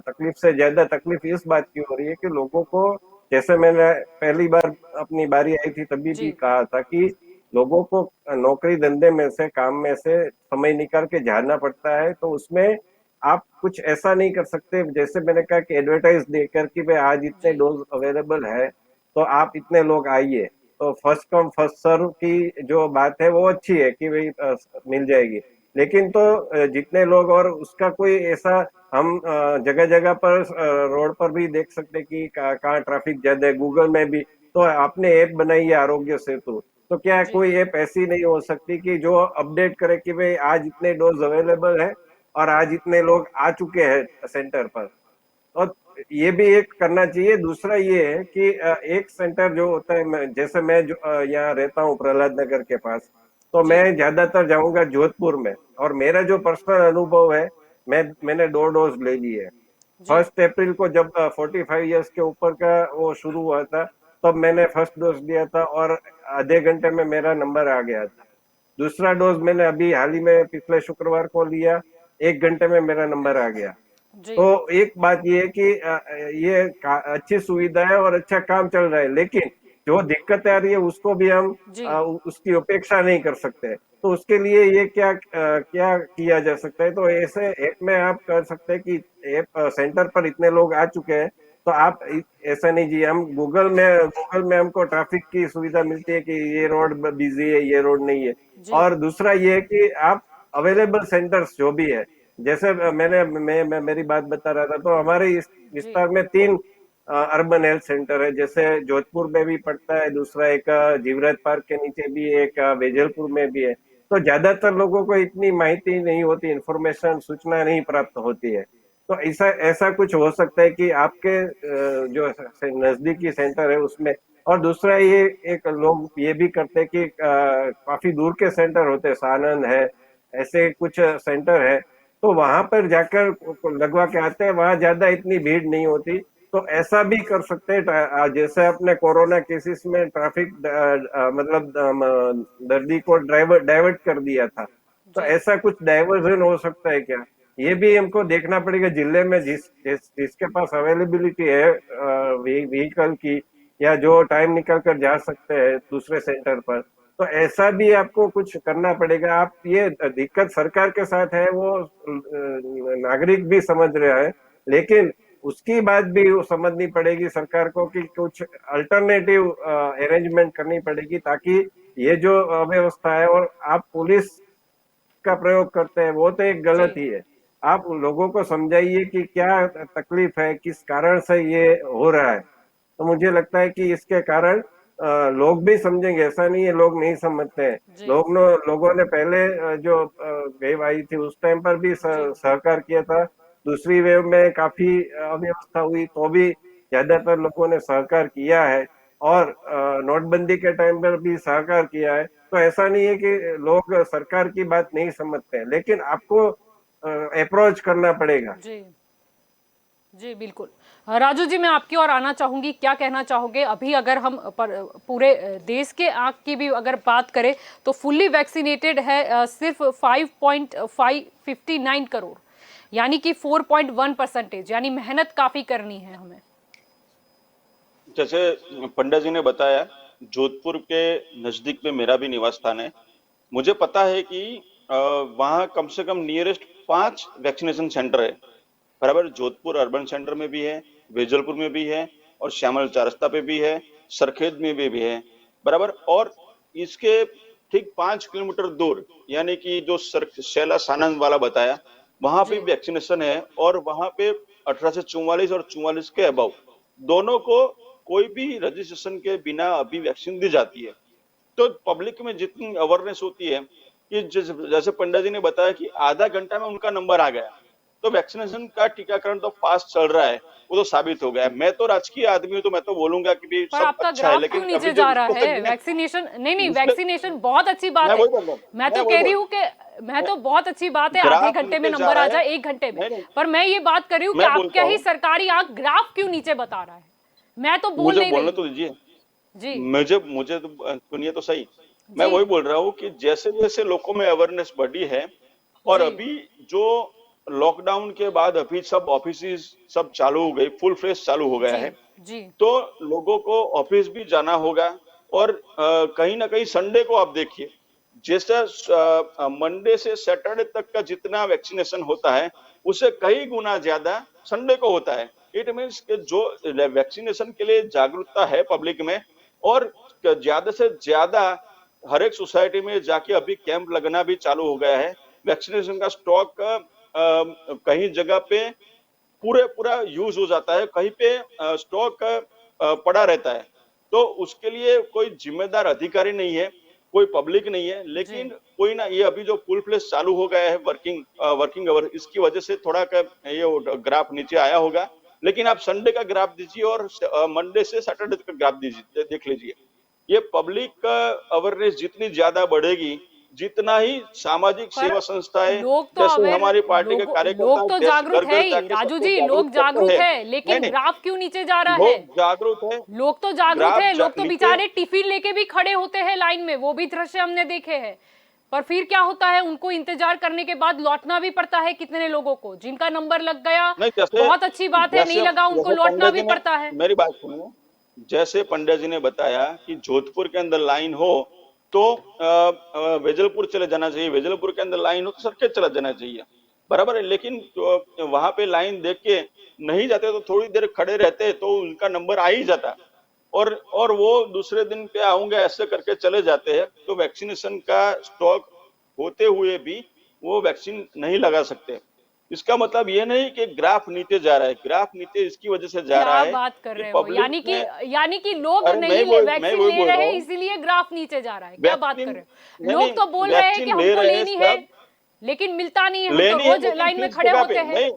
तकलीफ से ज्यादा तकलीफ इस बात की हो रही है कि लोगों को, जैसे मैंने पहली बार अपनी बारी आई थी तभी भी कहा था कि लोगों को नौकरी धंधे में से, काम में से समय निकाल के जाना पड़ता है। तो उसमें आप कुछ ऐसा नहीं कर सकते, जैसे मैंने कहा कि एडवर्टाइज देकर कि भाई आज इतने डोज अवेलेबल है तो आप इतने लोग आइए। तो फर्स्ट कम फर्स्ट सर्व की जो बात है वो अच्छी है कि भाई मिल जाएगी, लेकिन तो जितने लोग, और उसका कोई ऐसा हम जगह जगह पर रोड पर भी देख सकते कि कहाँ ट्रैफिक ज्यादा है। गूगल में भी तो आपने ऐप बनाई है आरोग्य सेतु, तो क्या कोई ऐप ऐसी नहीं हो सकती कि जो अपडेट करे कि भाई आज इतने डोज अवेलेबल है और आज इतने लोग आ चुके हैं सेंटर पर। और ये भी एक करना चाहिए। दूसरा ये है कि एक सेंटर जो होता है, जैसे मैं यहाँ रहता हूँ प्रहलाद नगर के पास, तो मैं ज्यादातर जाऊंगा जोधपुर में, और मेरा जो पर्सनल अनुभव है, मैंने 2 डोज ले ली है। 1 अप्रैल को जब 45 इयर्स के ऊपर का वो शुरू हुआ था, तब मैंने फर्स्ट डोज लिया था और आधे घंटे में मेरा नंबर आ गया था। दूसरा डोज मैंने अभी हाल ही में पिछले शुक्रवार को लिया, 1 घंटे में मेरा नंबर आ गया। जी तो एक बात ये है कि ये अच्छी सुविधा है और अच्छा काम चल रहा है, लेकिन जो दिक्कत आ रही है उसको भी हम जी उसकी उपेक्षा नहीं कर सकते। तो उसके लिए ये क्या किया जा सकता है? तो ऐसे ऐप में आप कर सकते हैं कि ऐप सेंटर पर इतने लोग आ चुके हैं, तो आप ऐसा नहीं जी, हम गूगल में हमको ट्रैफिक की सुविधा मिलती है कि ये रोड बिजी है, ये रोड नहीं है। जी और दूसरा ये है कि आप अवेलेबल सेंटर्स जो भी है, जैसे मैं मेरी बात बता रहा था, तो हमारे इस जी विस्तार में 3 अर्बन हेल्थ सेंटर है। जैसे जोधपुर में भी पड़ता है, दूसरा एक जीवराज पार्क के नीचे भी है, एक वेजलपुर में भी है। तो ज्यादातर लोगों को इतनी माहिती नहीं होती, इंफॉर्मेशन, सूचना नहीं प्राप्त होती है। तो ऐसा ऐसा कुछ हो सकता है कि आपके जो नजदीकी सेंटर है उसमें। और दूसरा ये, एक लोग ये भी करते हैं कि काफी दूर के सेंटर होते हैं, सानंद है, ऐसे कुछ सेंटर है, तो वहां पर जाकर लगवा के आते हैं, वहां ज्यादा इतनी भीड़ नहीं होती। तो ऐसा भी कर सकते हैं, जैसे अपने कोरोना केसेस में ट्रैफिक मतलब दर्दी को डाइवर्ट कर दिया था, तो जी ऐसा कुछ डाइवर्जन हो सकता है क्या? ये भी हमको देखना पड़ेगा, जिले में जिसके पास अवेलेबिलिटी है व्हीकल की, या जो टाइम निकल कर जा सकते हैं दूसरे सेंटर पर, तो ऐसा भी आपको कुछ करना पड़ेगा। आप, ये दिक्कत सरकार के साथ है, वो नागरिक भी समझ रहा है, लेकिन उसकी बात भी वो समझनी पड़ेगी सरकार को कि कुछ अल्टरनेटिव अरेंजमेंट करनी पड़ेगी, ताकि ये जो अव्यवस्था है, और आप पुलिस का प्रयोग करते हैं, वो तो एक जी गलत ही है। आप लोगों को समझाइए कि क्या तकलीफ है, किस कारण से ये हो रहा है। तो मुझे लगता है कि इसके कारण लोग भी समझेंगे, ऐसा नहीं है लोग नहीं समझते हैं। जी लोगों ने पहले जो वेव आई थी उस टाइम पर भी जी सहकार किया था। दूसरी वेव में काफी अव्यवस्था हुई तो भी ज्यादातर लोगों ने सहकार किया है, और नोटबंदी के टाइम पर भी सहकार किया है। तो ऐसा नहीं है कि लोग सरकार की बात नहीं समझते हैं, लेकिन आपको अप्रोच करना पड़ेगा। जी जी बिल्कुल। राजू जी, मैं आपकी ओर आना चाहूंगी, क्या कहना चाहोगे? अभी अगर हम पूरे देश के आंक की भी अगर बात करें तो फुल्ली वैक्सीनेटेड है सिर्फ 5.559 करोड़, यानी कि 4.1%। यानी मेहनत काफी करनी है हमें। जैसे पंडित जी ने बताया, जोधपुर के नजदीक में मेरा भी निवास स्थान है। मुझे पता है कि वहाँ कम से कम नियरेस्ट 5 वैक्सीनेशन सेंटर है। बराबर, जोधपुर अर्बन सेंटर में भी है, वेजलपुर में भी है, और श्यामल चारस्ता पे भी है, सरखेज में भी है। बराबर, और इसके ठीक 5 किलोमीटर दूर, यानी कि जो शैला सानंद वाला बताया, वहां जी पे वैक्सीनेशन है। और वहां पे 18 से 44 और 44 के अबव दोनों को कोई भी रजिस्ट्रेशन के बिना अभी वैक्सीन दी जाती है। तो पब्लिक में जितनी अवेयरनेस होती है कि जैसे पंडित जी ने बताया कि आधा घंटा में उनका नंबर आ गया, तो वैक्सीनेशन का टीकाकरण तो फास्ट चल रहा है, वो तो साबित हो गया है। मैं तो राजकीय आदमी हूं, तो मैं तो बोलूंगा कि भी पर सब आपका अच्छा है, ग्राफ क्यों लेकिन नीचे अभी जो जा रहा इसको से है? गिने, वैक्सीनेशन, नहीं नहीं, इसलिए वैक्सीनेशन बहुत अच्छी बात मैं है। वही बोल रहा हूँ, मैं मैं तो वही कह रही बोल हूँ कि मैं तो बहुत अच्छी बात है, आधे ग्राफ घंटे में नीचे जा नंबर रहा आ है। जाए, 1 घंटे में। नहीं नहीं, पर मैं ये बात कर रही हूँ कि मैं आपका बोलता ही हूँ, सरकारी आंक ग्राफ क्यों नीचे बता रहा है? मैं तो बोल मुझे नहीं बोलने रही तो हूँ। दीजिए। जी मुझे मुझे तो सुनिए तो सही। मैं जी वही बोल रहा हूँ कि जैसे जैसे लोगों में अवेयरनेस बढ़ी है, और जी अभी जो लॉकडाउन के बाद अभी सब ऑफिस सब चालू हो गई, फुल फ्लेश चालू हो गया जी है, जी तो लोगों को ऑफिस भी जाना होगा। और कहीं ना कहीं संडे को आप देखिए, जैसे मंडे से सैटरडे तक का जितना वैक्सीनेशन होता है, उससे कई गुना ज्यादा संडे को होता है। इट मीन्स कि जो वैक्सीनेशन के लिए जागरूकता है पब्लिक में, और ज्यादा से ज्यादा हर एक सोसाइटी में जाके अभी कैंप लगना भी चालू हो गया है। वैक्सीनेशन का स्टॉक कहीं जगह पे पूरा यूज हो जाता है, कहीं पे स्टॉक पड़ा रहता है। तो उसके लिए कोई जिम्मेदार अधिकारी नहीं है, कोई पब्लिक नहीं है, जी लेकिन कोई ना, ये अभी जो फुल फ्लेश चालू हो गया है वर्किंग आवर, इसकी वजह से थोड़ा ये ग्राफ नीचे आया होगा। लेकिन आप संडे का ग्राफ दीजिए और मंडे से सैटरडे तक का ग्राफ दीजिए, देख लीजिए। ये पब्लिक अवेयरनेस जितनी ज्यादा बढ़ेगी, जितना ही सामाजिक पर सेवा संस्थाएं, लोग तो जैसे अवेयर, हमारी पार्टी के लोग कार्यकर्ता तो देश जागरूक घर है घर ही जाके राजू सबको जी, लोग जागरूक करते जागरूक हैं। है, नहीं लेकिन नहीं, ग्राफ क्यों नीचे जा रहा है? लोग जागरूक है, लोग तो जागरूक है, लोग तो नीचे, बेचारे टिफिन लेके भी खड़े होते हैं लाइन में, वो भी दृश्य हमने देखे हैं। पर फिर क्या होता है, उनको इंतजार करने के बाद लौटना भी पड़ता है। कितने लोगों को जिनका नंबर लग गया, नहीं, जैसे बहुत अच्छी बात है, नहीं जैसे लगा उनको जैसे लौटना पंडित भी जी ने, पड़ता है। मेरी बात सुनिए, जैसे पंडित जी ने बताया कि जोधपुर के अंदर लाइन हो तो वेजलपुर चले जाना चाहिए, वेजलपुर के अंदर लाइन हो तो सरखेज चला जाना चाहिए, बराबर है। लेकिन वहां पे लाइन देख के नहीं जाते तो थोड़ी देर खड़े रहते तो उनका नंबर आ ही जाता, और वो दूसरे दिन पे आऊंगे ऐसे करके चले जाते हैं। तो वैक्सीनेशन का स्टॉक होते हुए भी वो वैक्सीन नहीं लगा सकते। इसका मतलब ये नहीं कि ग्राफ नीचे जा रहा है, ग्राफ नीचे इसकी वजह से जा रहा क्या है बात कर कि रहे हो, पब्लिक में, यानी कि लोग अरे नहीं मैं वैक्सीन वही ले बोल रहा रहे, हूँ, इसीलिए ग्राफ नीचे जा रहा है। क्या बात कर वैक्सीन, रहे हो, नहीं लोग तो बोल रहे हैं कि वैक्सीन ले हमको रहे हैं लेनी है सब, लेकिन मिलता नहीं है, हम तो लेनी है रोज लेकिन लाइन में फिक्स खड़े जगह होते पे हैं। नहीं।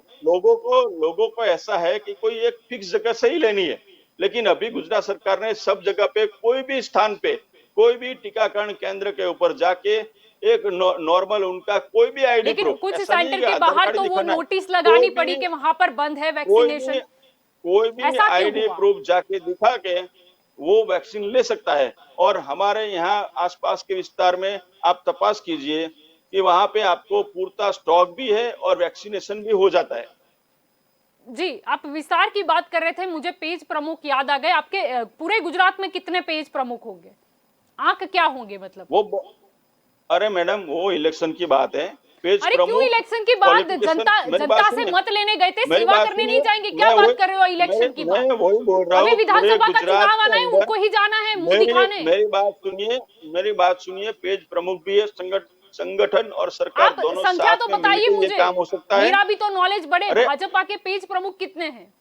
लोगों को ऐसा है कि कोई एक फिक्स जगह से ही लेनी है, लेकिन अभी गुजरात सरकार ने सब जगह पे कोई भी स्थान पे कोई भी टीकाकरण केंद्र के ऊपर जाके एक नॉर्मल उनका कोई भी आईडी लेकिन प्रूफ, कुछ ऐसा नहीं है सेंटर कि के आधार बाहर कार्ड तो ही वो दिखाना है, नोटिस कोई लगानी भी पड़ी कि वहां पर बंद है कोई भी वैक्सीनेशन। कोई भी ऐसा क्यों आईडी हुआ? प्रूफ जाके दिखा के वो वैक्सीन ले सकता है। और हमारे यहाँ आसपास के विस्तार में आप तपास कीजिए कि वहां पे आपको पूरता स्टॉक भी है और वैक्सीनेशन भी हो जाता है। जी, आप विस्तार की बात कर रहे थे, मुझे पेज प्रमुख याद आ गए। आपके पूरे गुजरात में कितने पेज प्रमुख होंगे, आंक क्या होंगे मतलब? वो अरे मैडम, वो इलेक्शन की बात है। पेज अरे क्यों प्रमुख इलेक्शन की बात, क्वालिफिकेशन, जनता मेरी बात जनता से सुनिए, मत लेने गए थे, मेरी सेवा बात करने नहीं सुनिए, जाएंगे? क्या बात कर रहे हो इलेक्शन की मैं बात? वही बोल रहा अभी हूँ, पूरे विधानसभा का गुजरात चुनाव के आना है, अंदर, उनको ही जाना है मुंह मेरी दिखाने। मेरी बात सुनिए, पेज प्रमुख भी है, संगठन और सरकार आप दोनों संख्या तो साथ में बताइए मिलकर ये मुझे, काम हो सकता है। मेरा भी तो नॉलेज बढ़े। अरे भाजपा के पेज प्रमुख कितने हैं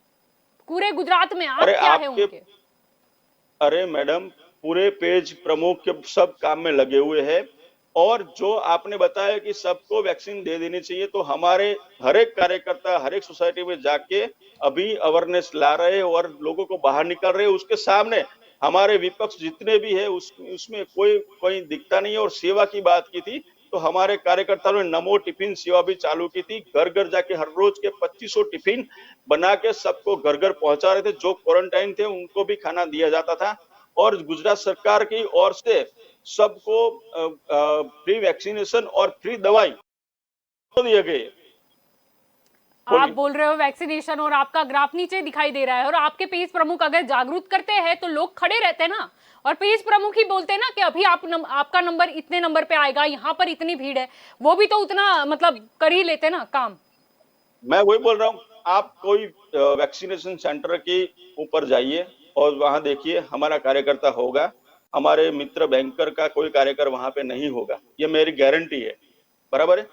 पूरे गुजरात में, आंक अरे क्या है आपके उनके? अरे मैडम, पूरे पेज प्रमुख के सब काम में लगे हुए हैं। और जो आपने बताया कि सबको वैक्सीन दे देनी चाहिए, तो हमारे हर एक कार्यकर्ता हर एक सोसाइटी में जाके अभी अवेयरनेस ला रहे हैं और लोगों को बाहर निकाल रहे हैं। उसके सामने हमारे विपक्ष जितने भी है उसमें कोई कोई दिखता नहीं है। और सेवा की बात की थी तो हमारे कार्यकर्ताओं ने नमो टिफिन सेवा भी चालू की थी। घर घर जाके हर रोज के 2500 टिफिन बना के सबको घर घर पहुंचा रहे थे। जो क्वारंटाइन थे उनको भी खाना दिया जाता था। और गुजरात सरकार की ओर से सबको फ्री वैक्सीनेशन और फ्री दवाई दिए गए। आप बोल रहे हो वैक्सीनेशन और आपका ग्राफ नीचे दिखाई दे रहा है, और आपके पेज प्रमुख अगर जागरूक करते हैं तो लोग खड़े रहते हैं ना, और पेज प्रमुख ही बोलते हैं ना कि अभी आपका नंबर इतने नंबर पे आएगा, यहाँ पर इतनी भीड़ है, वो भी तो उतना मतलब कर ही लेते ना काम। मैं वही बोल रहा हूँ, आप कोई वैक्सीनेशन सेंटर के ऊपर जाइए और वहां देखिए हमारा कार्यकर्ता होगा, हमारे मित्र बैंकर का कोई कार्यकर वहां पे नहीं होगा, ये मेरी गारंटी है, बराबर है।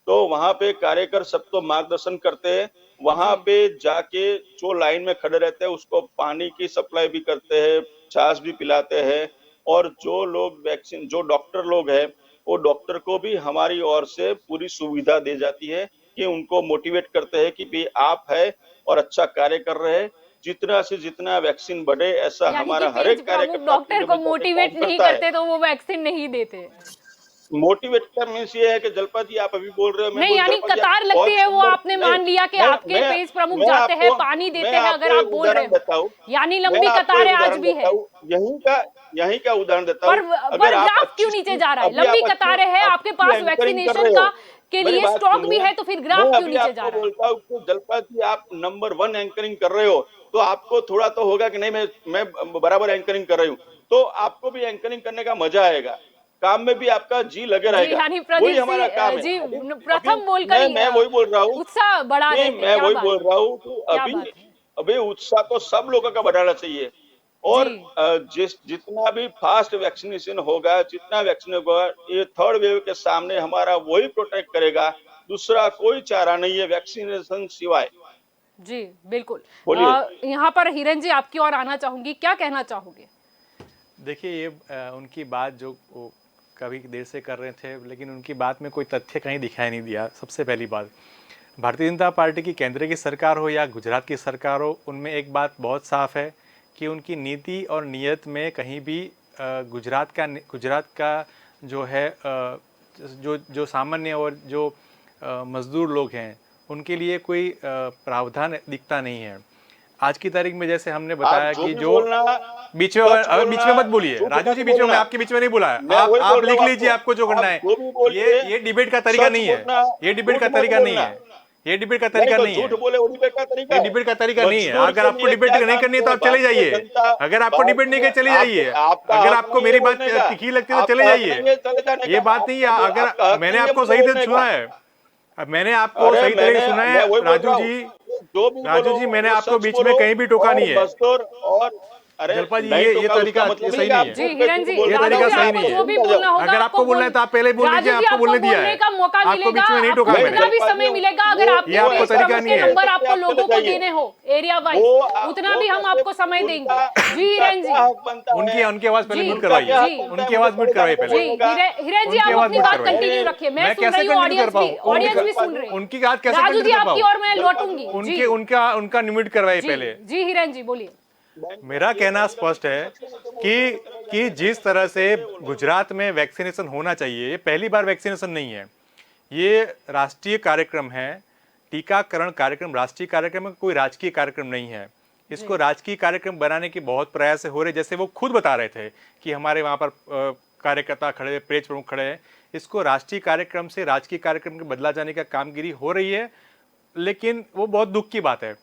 तो वहां पे कार्यकर सबको मार्गदर्शन करते हैं। वहां पे जाके जो लाइन में खड़े रहते हैं उसको पानी की सप्लाई भी करते हैं, छाछ भी पिलाते हैं। और जो लोग वैक्सीन, जो डॉक्टर लोग हैं, वो डॉक्टर को भी हमारी ओर से पूरी सुविधा दी जाती है कि उनको मोटिवेट करते हैं कि भाई आप है और अच्छा कार्य कर रहे हैं, जितना से जितना वैक्सीन बढ़े, ऐसा यानी कि हमारा हर पेज एक प्रमुख कार्यकर्ता डॉक्टर फील्ड को में जाके काम मोटिवेट नहीं करता है। करते तो वो वैक्सीन नहीं देते। मोटिवेट का मीन्स ये है कि जलपा जी आप अभी बोल रहे हो, मैं नहीं, बोल यानी जलपा जी आप कतार लगती बहुत है, वो सुंदर, आपने नहीं, मान लिया कि आपके पेज प्रमुख मैं जाते हैं, आपको पानी देते मैं हैं, अगर आपको आप एक बोल रहे उदाहरण हो, देता हूँ। यानी मैं लंबी आपको कतारें एक आज उदाहरण भी देता है। हूँ, यहीं का उदाहरण देता हूँ। पर अगर आप ग्राफ क्यों 25 नीचे दिन जा रहा है? अभी लंबी आप कतारें हैं, आपके अच्छी पास एंकरिंग कर वैक्सीनेशन रहे का हो, के मेरी लिए बात स्टॉक भी सुनिए, है, तो फिर मैं ग्राफ क्यों अभी नीचे जा आपको रहा है? बोलता हूँ कि जलपा जी आप नंबर 1 एंकरिंग कर रहे हो, तो आपको थोड़ा तो होगा कि नहीं मैं बराबर एंकरिंग कर रही हूँ, तो आपको भी एंकरिंग करने का मजा आएगा, काम में भी आपका जी लगे जी, रहेगा। यानी वही प्रदीप हमारा काम सिंह है। जी अभी अभी प्रथम बोलकर ही मैं वही बोल रहा हूँ उत्साह बढ़ा कि रहे थे। मैं क्या वही बात बोल है, रहा हूँ कि क्या बात है? अभी उत्साह तो सब लोगों का बढ़ाना चाहिए। जी, और जितना भी फास्ट वैक्सीनेशन होगा, जितना वैक्सीन होगा, ये थर्ड वेव के सामने हमारा वही प्रोटेक्ट करेगा, दूसरा कोई चारा नहीं है वैक्सीनेशन सिवाय। जी, बिल्कुल। बोलिए। यहाँ पर हिरन जी आपकी ओर आना चाहूंगी, क्या कहना चाहोगे? देखिए ये उनकी बात जो वो कभी देर से कर रहे थे, लेकिन उनकी बात में कोई तथ्य कहीं दिखाई नहीं दिया। सबसे पहली बात, भारतीय जनता पार्टी की केंद्र की सरकार हो या गुजरात की सरकार हो, उनमें एक बात बहुत साफ है कि उनकी नीति और नीयत में कहीं भी गुजरात का जो है जो सामान्य और जो मज़दूर लोग हैं उनके लिए कोई प्रावधान दिखता नहीं है। आज की तारीख में जैसे हमने आप बताया जो कि भी जो बोलना, बीच में सच अगर बीच में बोलना, मत बोलिए झूठ राजू जी, मत बीच में मैं बोलना। आपके बीच में नहीं बुलाया। मैं वही आप बोल रहा लिख हूँ लीजिए आपको जो करना आप है। जो भी बोलिए, ये डिबेट का तरीका सच नहीं है, बोलना, ये डिबेट का झूठ मत तरीका नहीं बोलना। है, ये डिबेट का नहीं तरीका तो नहीं झूठ है, बोले वो डिबेट का तरीका ये है। डिबेट का तरीका नहीं है। मजदूर अगर के आपको लिए डिबेट क्या नहीं काम करनी है तो किया आप चले भारतीय जाइए। जनता अगर आपको डिबेट नहीं करनी चले जाइए। आपका अगर हक आपको नहीं है मेरी बात बोलने का, तीखी लगती है तो चले आपका हक जाइए। नहीं है चले जाने ये का, बात नहीं है। आपका अगर हक मैंने नहीं है आपको मुझे सही से बोलने सुना का। है, अब मैंने आपको अरे सही तरीके से सुना मैं है वही बोल राजू रहा जी। हूँ, जो भी राजू बोलो जी, मैंने वो आपको सच बीच में बोलो। कहीं भी टोका और नहीं है। मजदूर और अरे जलपा जी, नहीं ये टोका, उसका तरीका मतलब सही नहीं है नहीं आप है। जी झूठ पे हिरण झूठ जी, बोलते ये हैं। राजू तरीका जी सही आपको नहीं जो भी है। बोलना होगा अगर आपको बोलना है तो आप पहले बोल लीजिए, राजू जी आपको बोलने आपको दिया बोलने है। का मौका आपको मिलेगा, बीच में नहीं आपको टोका नहीं, मैंने। जितना भी जलपा समय जी, मिलेगा अगर वो आपके ये आपको देश तरीका प्रमुख नहीं के है। नंबर आप आपको चले लोगों को जाइए। देने हो एरिया वाइज, वो उतना वो भी हम कैसे आपको समय देंगे। जी उनका हिरण जी, क्या हक बनता उनकी है? उनकी आवाज पहले जी, म्यूट उनका करवाइए। क्या हक जी, बनता है उनकी मुझे आवाज म्यूट पहले करवाइए जाकर जी पहले। बोलने का? हिरण जी उनकी आप आवाज अपनी म्यूट बात करवाइए। कंटिन्यू रखिए, मैं सुन कैसे रही हूँ, कंटिन्यू कर ऑडियंस भी, पाऊँ? ऑडियंस भी जलपा सुन जी, रहे हैं। उनकी बात कैसे राजू जी कंटिन्यू कर आपकी पाऊँ? और मैं जलपा जी, लौटूंगी। उनके जी उनका म्यूट करवाइए जी पहले। जी हिरण जी बोलिए। मेरा कहना स्पष्ट है कि जिस तरह से गुजरात में वैक्सीनेशन होना चाहिए, ये पहली बार वैक्सीनेशन नहीं है, ये राष्ट्रीय कार्यक्रम है। टीकाकरण कार्यक्रम राष्ट्रीय कार्यक्रम है, कोई राजकीय कार्यक्रम नहीं है। इसको राजकीय कार्यक्रम बनाने की बहुत प्रयास हो रहे, जैसे वो खुद बता रहे थे कि हमारे वहाँ पर कार्यकर्ता खड़े, प्रेस प्रमुख खड़े हैं। इसको राष्ट्रीय कार्यक्रम से राजकीय कार्यक्रम में बदला जाने का कामगिरी हो रही है, लेकिन वो बहुत दुख की बात है।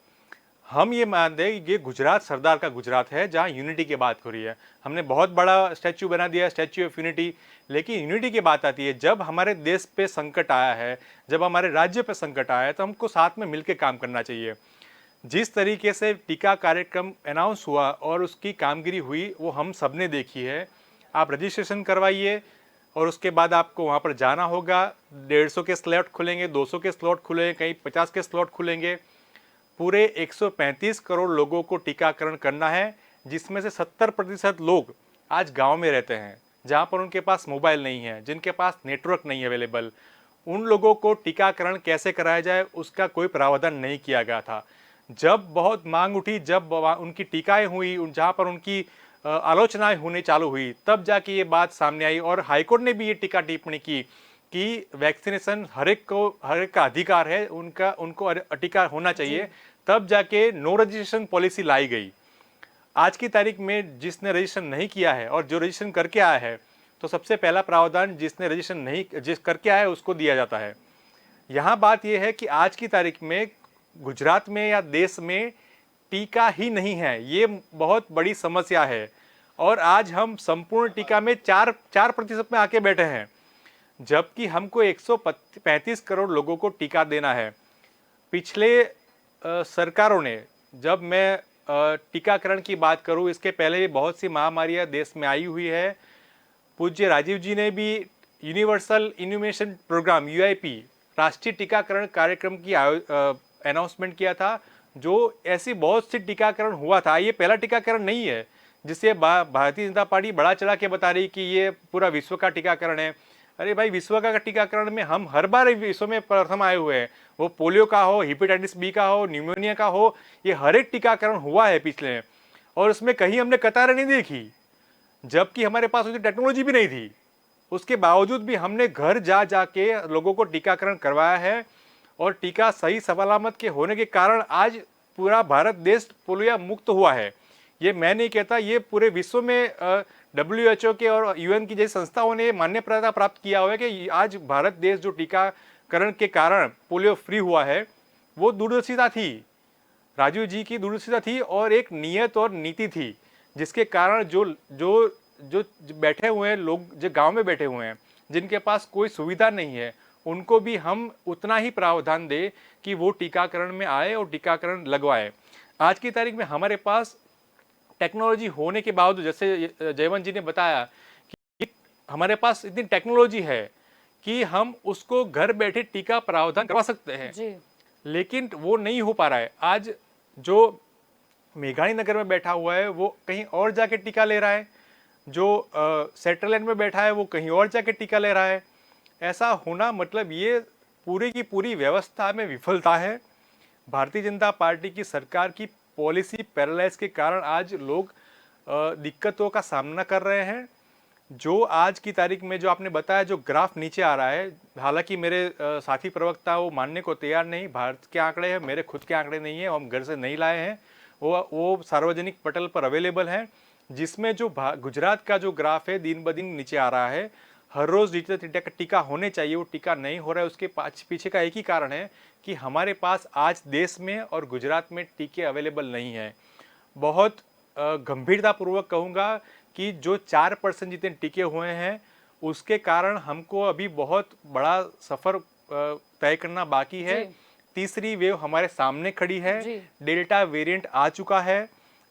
हम ये मानते हैं कि ये गुजरात सरदार का गुजरात है, जहाँ यूनिटी की बात हो रही है। हमने बहुत बड़ा स्टैच्यू बना दिया, स्टैच्यू ऑफ यूनिटी, लेकिन यूनिटी की बात आती है जब हमारे देश पे संकट आया है, जब हमारे राज्य पे संकट आया है, तो हमको साथ में मिलकर काम करना चाहिए। जिस तरीके से टीका कार्यक्रम अनाउंस हुआ और उसकी कामगिरी हुई, वो हम सब ने देखी है। आप रजिस्ट्रेशन करवाइए और उसके बाद आपको वहाँ पर जाना होगा। 150 के स्लॉट खुलेंगे, 200 के स्लॉट खुलेंगे, कहीं 50 के स्लॉट खुलेंगे। पूरे 135 करोड़ लोगों को टीकाकरण करना है, जिसमें से 70% लोग आज गांव में रहते हैं, जहां पर उनके पास मोबाइल नहीं है, जिनके पास नेटवर्क नहीं है अवेलेबल। उन लोगों को टीकाकरण कैसे कराया जाए, उसका कोई प्रावधान नहीं किया गया था। जब बहुत मांग उठी, जब उनकी टीकाएं हुई, जहां पर उनकी आलोचनाएं होनी चालू हुई, तब जाके ये बात सामने आई और हाईकोर्ट ने भी ये टीका टिप्पणी की कि वैक्सीनेशन हर एक का अधिकार है, उनको टीका होना चाहिए। तब जाके नो रजिस्ट्रेशन पॉलिसी लाई गई। आज की तारीख में जिसने रजिस्ट्रेशन नहीं किया है और जो रजिस्ट्रेशन करके आया है, तो सबसे पहला प्रावधान जिसने रजिस्ट्रेशन नहीं जिस करके आया है उसको दिया जाता है। यहाँ बात यह है कि आज की तारीख में गुजरात में या देश में टीका ही नहीं है, ये बहुत बड़ी समस्या है। और आज हम संपूर्ण टीका में 4% में आके बैठे हैं, जबकि हमको 135 करोड़ लोगों को टीका देना है। पिछले सरकारों ने, जब मैं टीकाकरण की बात करूं, इसके पहले भी बहुत सी महामारियां देश में आई हुई है। पूज्य राजीव जी ने भी यूनिवर्सल इम्यूनेशन प्रोग्राम UIP राष्ट्रीय टीकाकरण कार्यक्रम की अनाउंसमेंट किया था, जो ऐसी बहुत सी टीकाकरण हुआ था। ये पहला टीकाकरण नहीं है जिसे भारतीय जनता पार्टी बड़ा चढ़ा के बता रही कि ये पूरा विश्व का टीकाकरण है। अरे भाई, विश्व का टीकाकरण में हम हर बार विश्व में प्रथम आए हुए हैं। वो पोलियो का हो, हेपेटाइटिस B का हो, न्यूमोनिया का हो, ये हर एक टीकाकरण हुआ है पिछले, और उसमें कहीं हमने कतारें नहीं देखी, जबकि हमारे पास उतनी टेक्नोलॉजी भी नहीं थी। उसके बावजूद भी हमने घर जा जाके लोगों को टीकाकरण करवाया है, और टीका सही सलामत के होने के कारण आज पूरा भारत देश पोलियो मुक्त हुआ है। ये मैं नहीं कहता, ये पूरे विश्व में WHO के और UN की जैसी संस्थाओं ने मान्यता प्राप्त किया हुआ है कि आज भारत देश जो टीकाकरण के कारण पोलियो फ्री हुआ है, वो दूरदर्शिता थी, राजीव जी की दूरदर्शिता थी और एक नियत और नीति थी, जिसके कारण जो जो जो बैठे हुए हैं लोग, जो गांव में बैठे हुए हैं, जिनके पास कोई सुविधा नहीं है, उनको भी हम उतना ही प्रावधान दें कि वो टीकाकरण में आए और टीकाकरण लगवाए। आज की तारीख में हमारे पास टेक्नोलॉजी होने के बावजूद, जैसे जयवंत जी ने बताया कि हमारे पास इतनी टेक्नोलॉजी है कि हम उसको घर बैठे टीका प्रावधान करवा सकते हैं जी। लेकिन वो नहीं हो पा रहा है। आज जो मेघानी नगर में बैठा हुआ है वो कहीं और जाके टीका ले रहा है, जो सेटरलैंड में बैठा है वो कहीं और जाके टीका ले रहा है। ऐसा होना मतलब ये पूरी की पूरी व्यवस्था में विफलता है। भारतीय जनता पार्टी की सरकार की पॉलिसी पैरालाइज के कारण आज लोग दिक्कतों का सामना कर रहे हैं। जो आज की तारीख में जो आपने बताया, जो ग्राफ नीचे आ रहा है, हालांकि मेरे साथी प्रवक्ता वो मानने को तैयार नहीं, भारत के आंकड़े हैं, मेरे खुद के आंकड़े नहीं है, हम घर से नहीं लाए हैं, वो सार्वजनिक पटल पर अवेलेबल है, जिसमें जो गुजरात का जो ग्राफ है दिन ब दिन नीचे आ रहा है। हर रोज डिजिटल टीका होने चाहिए, वो टीका नहीं हो रहा है। उसके पीछे का एक ही कारण है कि हमारे पास आज देश में और गुजरात में टीके अवेलेबल नहीं है। बहुत गंभीरतापूर्वक कहूँगा कि जो 4% जितने टीके हुए हैं उसके कारण हमको अभी बहुत बड़ा सफ़र तय करना बाकी है। तीसरी वेव हमारे सामने खड़ी है, डेल्टा वेरिएंट आ चुका है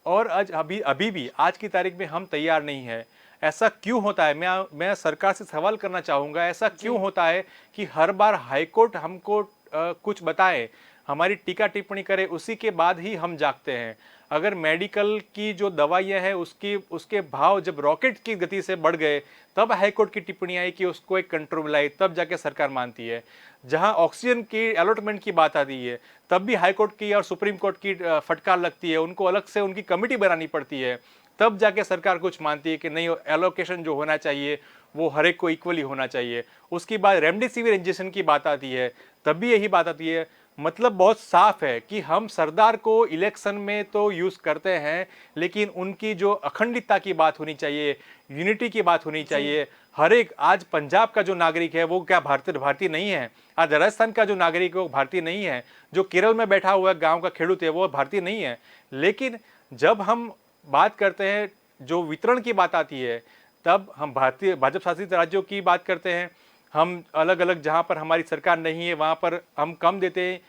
और आज अभी भी आज की तारीख में हम तैयार नहीं है। ऐसा क्यों होता है? मैं सरकार से सवाल करना चाहूँगा, ऐसा क्यों होता है कि हर बार हाईकोर्ट हमको कुछ बताए, हमारी टीका टिप्पणी करे, उसी के बाद ही हम जागते हैं। अगर मेडिकल की जो दवाइयाँ हैं उसके भाव जब रॉकेट की गति से बढ़ गए तब हाईकोर्ट की टिप्पणी आई कि उसको एक कंट्रोल में लाई, तब जाके सरकार मानती है। जहां ऑक्सीजन की अलॉटमेंट की बात आती है तब भी हाईकोर्ट की और सुप्रीम कोर्ट की फटकार लगती है, उनको अलग से उनकी कमेटी बनानी पड़ती है, तब जाके सरकार कुछ मानती है कि नहीं, एलोकेशन जो होना चाहिए वो हर एक को इक्वली होना चाहिए। उसके बाद रेमडेसिविर इंजेक्शन की बात आती है तब भी यही बात आती है। मतलब बहुत साफ है कि हम सरदार को इलेक्शन में तो यूज करते हैं, लेकिन उनकी जो अखंडितता की बात होनी चाहिए, यूनिटी की बात होनी चाहिए। हर एक, आज पंजाब का जो नागरिक है वो क्या भारतीय नहीं है? आज राजस्थान का जो नागरिक है वो भारतीय नहीं है? जो केरल में बैठा हुआ गांव का खेडूत है वो भारतीय नहीं है? लेकिन जब हम बात करते हैं, जो वितरण की बात आती है, तब हम भाजपा शासित राज्यों की बात करते हैं। हम अलग अलग जहां पर हमारी सरकार नहीं है वहां पर हम कम देते हैं।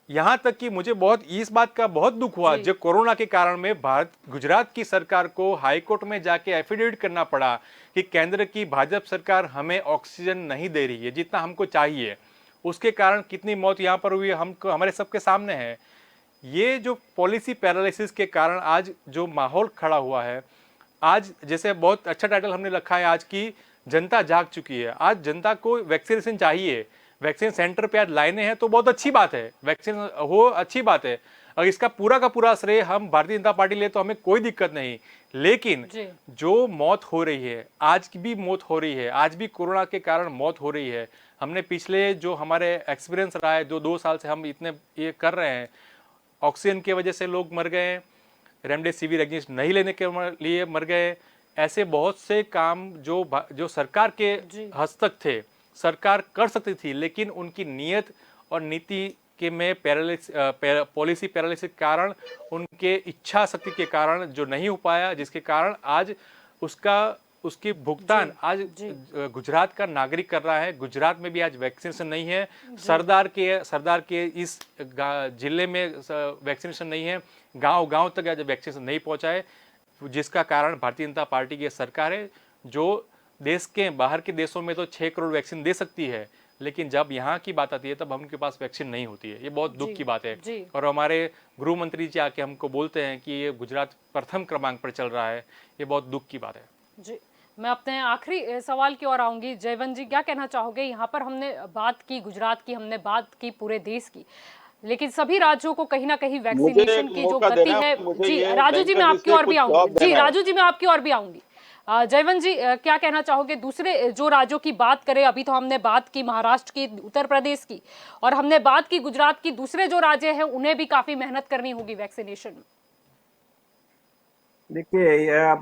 यहाँ तक कि मुझे इस बात का बहुत दुख हुआ जब कोरोना के कारण में गुजरात की सरकार को हाईकोर्ट में जाके एफिडेविट करना पड़ा कि केंद्र की भाजपा सरकार हमें ऑक्सीजन नहीं दे रही है जितना हमको चाहिए। उसके कारण कितनी मौत यहाँ पर हुई हमको, हमारे सबके सामने है। ये जो पॉलिसी पैरालिसिस के कारण आज जो माहौल खड़ा हुआ है, आज जैसे बहुत अच्छा टाइटल हमने रखा है आज की, जनता जाग चुकी है। आज जनता को वैक्सीनेशन चाहिए, वैक्सीन सेंटर पे आज लाइनें हैं तो बहुत अच्छी बात है, वैक्सीन हो अच्छी बात है। और इसका पूरा का पूरा श्रेय हम भारतीय जनता पार्टी ले तो हमें कोई दिक्कत नहीं, लेकिन जो मौत हो रही है, आज की भी मौत हो रही है, आज भी कोरोना के कारण मौत हो रही है। हमने पिछले जो हमारे एक्सपीरियंस रहा है, जो 2 साल से हम इतने ये कर रहे हैं, ऑक्सीजन की वजह से लोग मर गए, रेमडेसिविर इंजेक्शन नहीं लेने के लिए मर गए। ऐसे बहुत से काम जो सरकार के हस्तक थे, सरकार कर सकती थी, लेकिन उनकी नीयत और नीति के में पॉलिसी पैरालिसिस के कारण, उनके इच्छा शक्ति के कारण जो नहीं हो पाया, जिसके कारण आज उसकी भुगतान आज गुजरात का नागरिक कर रहा है। गुजरात में भी आज वैक्सीनेशन नहीं है, सरदार के इस जिले में वैक्सीनेशन नहीं है, गांव तक आज वैक्सीनेशन नहीं पहुंचा है, जिसका कारण भारतीय जनता पार्टी की सरकार है, जो देश के बाहर के देशों में तो 6 करोड़ वैक्सीन दे सकती है, लेकिन जब यहाँ की बात आती है तब उनके पास वैक्सीन नहीं होती है। ये बहुत दुख की बात है। और हमारे गृह मंत्री जी आके हमको बोलते हैं कि ये गुजरात प्रथम क्रमांक पर चल रहा है, ये बहुत दुख की बात है। जी, मैं अपने आखिरी सवाल की ओर आऊंगी। जयवंत जी, क्या कहना चाहोगे? यहाँ पर हमने बात की गुजरात की, हमने बात की पूरे देश की, लेकिन सभी राज्यों को कहीं ना कहीं वैक्सीनेशन की जो गति है, जी राजू जी मैं आपकी ओर भी आऊंगी, जी राजू जी मैं आपकी ओर भी आऊंगी। जयवंत जी, क्या कहना चाहोगे? दूसरे जो राज्यों की बात करें, अभी तो हमने बात की महाराष्ट्र की, उत्तर प्रदेश की, और हमने बात की गुजरात की, दूसरे जो राज्य हैं उन्हें भी काफी मेहनत करनी होगी वैक्सीनेशन में। देखिए, ये आप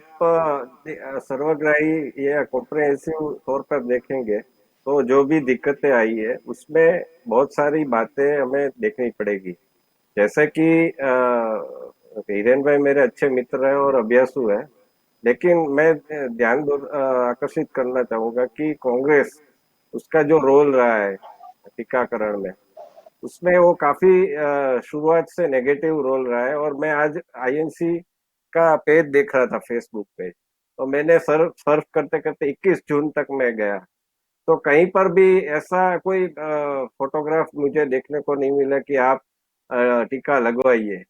सर्वग्राही या कॉम्प्रहेंसिव तौर पर देखेंगे तो जो भी दिक्कतें आई है उसमें बहुत सारी बातें हमें देखनी पड़ेगी। जैसे कि हिरेन भाई मेरे अच्छे मित्र हैं और अभ्यासु हैं, लेकिन मैं ध्यान आकर्षित करना चाहूंगा कि कांग्रेस, उसका जो रोल रहा है टीकाकरण में, उसमें वो काफी शुरुआत से नेगेटिव रोल रहा है। और मैं आज आईएनसी का पेज देख रहा था फेसबुक पे, तो मैंने सर्फ करते करते 21 जून तक मैं गया, तो कहीं पर भी ऐसा कोई फोटोग्राफ मुझे देखने को नहीं मिला कि आप टीका लगवाइए।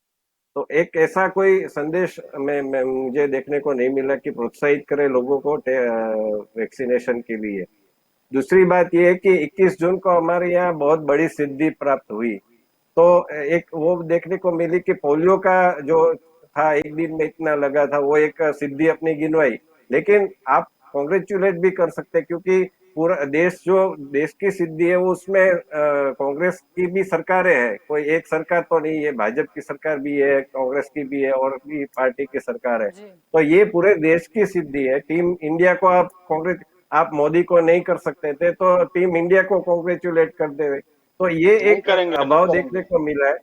तो एक ऐसा कोई संदेश में मुझे देखने को नहीं मिला कि प्रोत्साहित करे लोगों को वैक्सीनेशन के लिए। दूसरी बात यह है कि 21 जून को हमारे यहाँ बहुत बड़ी सिद्धि प्राप्त हुई, तो एक वो देखने को मिली कि पोलियो का जो था, एक दिन में इतना लगा था, वो एक सिद्धि अपनी गिनवाई। लेकिन आप कॉन्ग्रेचुलेट भी कर सकते, क्योंकि पूरा देश जो देश की सिद्धि है वो उसमें कांग्रेस की भी सरकारें हैं, कोई एक सरकार तो नहीं है, भाजपा की सरकार भी है, कांग्रेस की भी है और भी पार्टी की सरकार है। जी तो ये पूरे देश की सिद्धि है। टीम इंडिया को आप कांग्रेस, आप मोदी को नहीं कर सकते थे तो टीम इंडिया को कांग्रेचुलेट कर दे। तो ये नहीं एक करेंगे, नहीं अभाव करेंगे। देखने को मिला है।